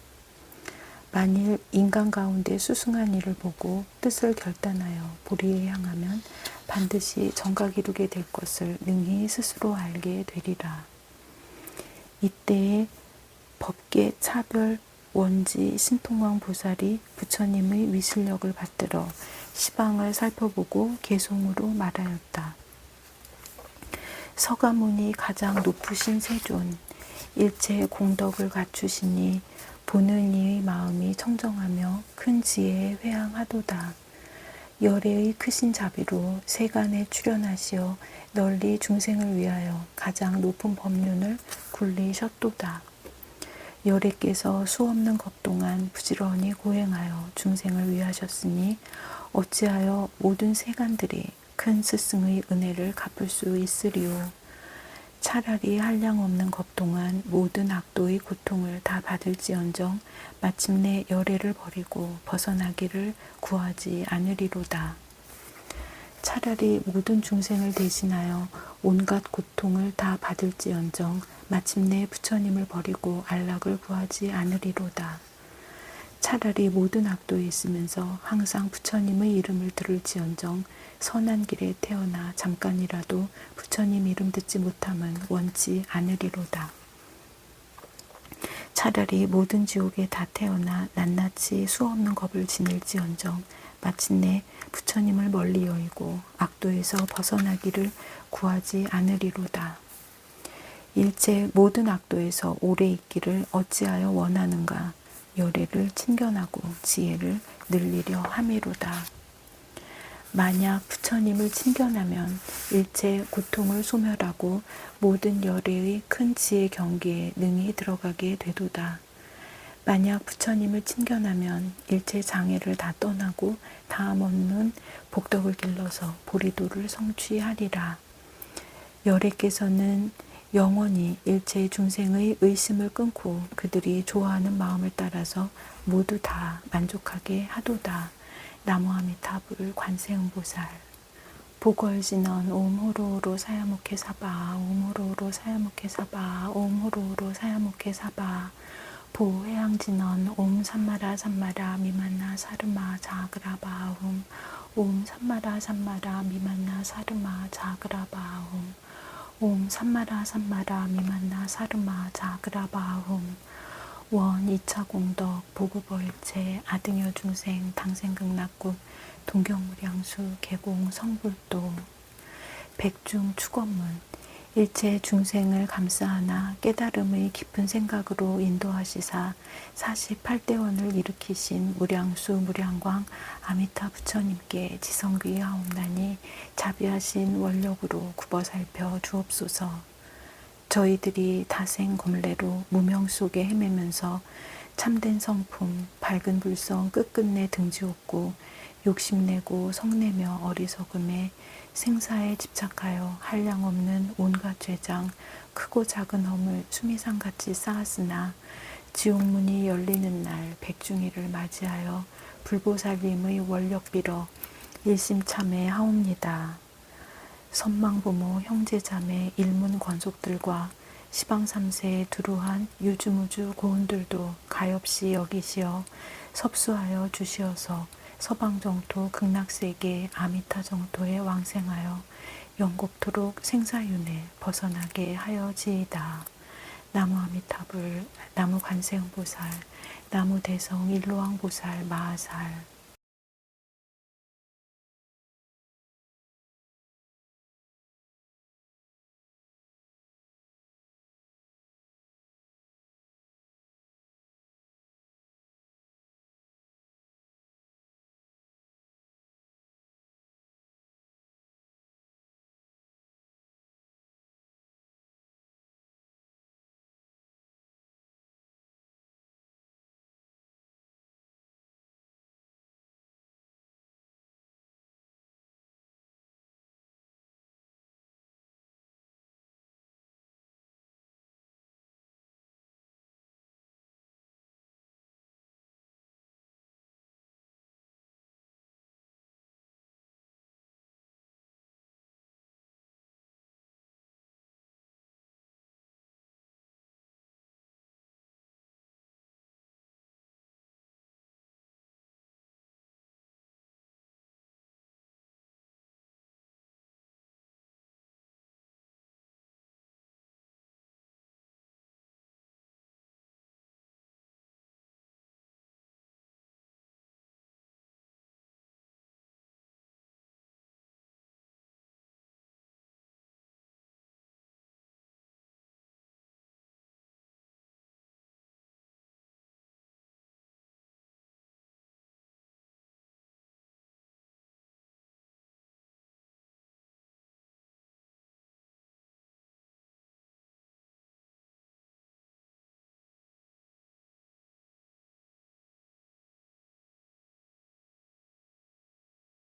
만일 인간 가운데 수승한 일을 보고 뜻을 결단하여 보리에 향하면 반드시 정각 이루게 될 것을 능히 스스로 알게 되리라. 이때에 법계 차별 원지 신통왕 보살이 부처님의 위실력을 받들어 시방을 살펴보고 개송으로 말하였다. 서가모니 가장 높으신 세존, 일체 공덕을 갖추시니 보는 이의 마음이 청정하며 큰 지혜에 회항하도다. 열애의 크신 자비로 세간에 출현하시어 널리 중생을 위하여 가장 높은 법륜을 굴리셨도다. 열애께서 수없는 것 동안 부지런히 고행하여 중생을 위하셨으니 어찌하여 모든 세간들이 큰 스승의 은혜를 갚을 수 있으리요. 차라리 한량없는 것 동안 모든 악도의 고통을 다 받을지언정 마침내 열애를 버리고 벗어나기를 구하지 않으리로다. 차라리 모든 중생을 대신하여 온갖 고통을 다 받을지언정 마침내 부처님을 버리고 안락을 구하지 않으리로다. 차라리 모든 악도에 있으면서 항상 부처님의 이름을 들을지언정 선한 길에 태어나 잠깐이라도 부처님 이름 듣지 못함은 원치 않으리로다. 차라리 모든 지옥에 다 태어나 낱낱이 수없는 겁을 지닐지언정 마침내 부처님을 멀리 여의고 악도에서 벗어나기를 구하지 않으리로다. 일체 모든 악도에서 오래 있기를 어찌하여 원하는가? 열애를 친견하고 지혜를 늘리려 함이로다. 만약 부처님을 친견하면 일체 고통을 소멸하고 모든 열애의 큰 지혜 경계에 능히 들어가게 되도다. 만약 부처님을 친견하면 일체 장애를 다 떠나고 다음 없는 복덕을 길러서 보리도를 성취하리라. 열애께서는 영원히 일체 중생의 의심을 끊고 그들이 좋아하는 마음을 따라서 모두 다 만족하게 하도다. 나무아미타불 관세음보살. 보궐진언 옴호로로 사야목해 사바 옴호로로 사야목해 사바 옴호로로 사야목해 사바. 보해양진언 옴 삼마라 삼마라 미만나 사르마 자그라바옴 옴 삼마라 삼마라 미만나 사르마 자그라바옴 옴 삼마라 삼마라 미만나 사르마 자그라바옴. 원 2차 공덕 보구벌체 아등여 중생 당생극락국 동경무량수 개공 성불도. 백중 축원문. 일체 중생을 감싸하나 깨달음의 깊은 생각으로 인도하시사 48대원을 일으키신 무량수 무량광 아미타 부처님께 지성귀하옵나니 자비하신 원력으로 굽어 살펴 주옵소서. 저희들이 다생 검래로 무명 속에 헤매면서 참된 성품 밝은 불성 끝끝내 등지었고 욕심내고 성내며 어리석음에 생사에 집착하여 한량없는 온갖 죄장 크고 작은 허물 수미상같이 쌓았으나 지옥문이 열리는 날 백중이를 맞이하여 불보살님의 원력 빌어 일심참회 하옵니다. 선망부모 형제자매 일문 권속들과 시방삼세에 두루한 유주무주 고운들도 가엾이 여기시어 섭수하여 주시어서 서방정토 극락세계 아미타정토에 왕생하여 영겁토록 생사윤회 벗어나게 하여지이다. 나무아미타불, 나무관세음보살, 나무대성 일로왕보살 마하살.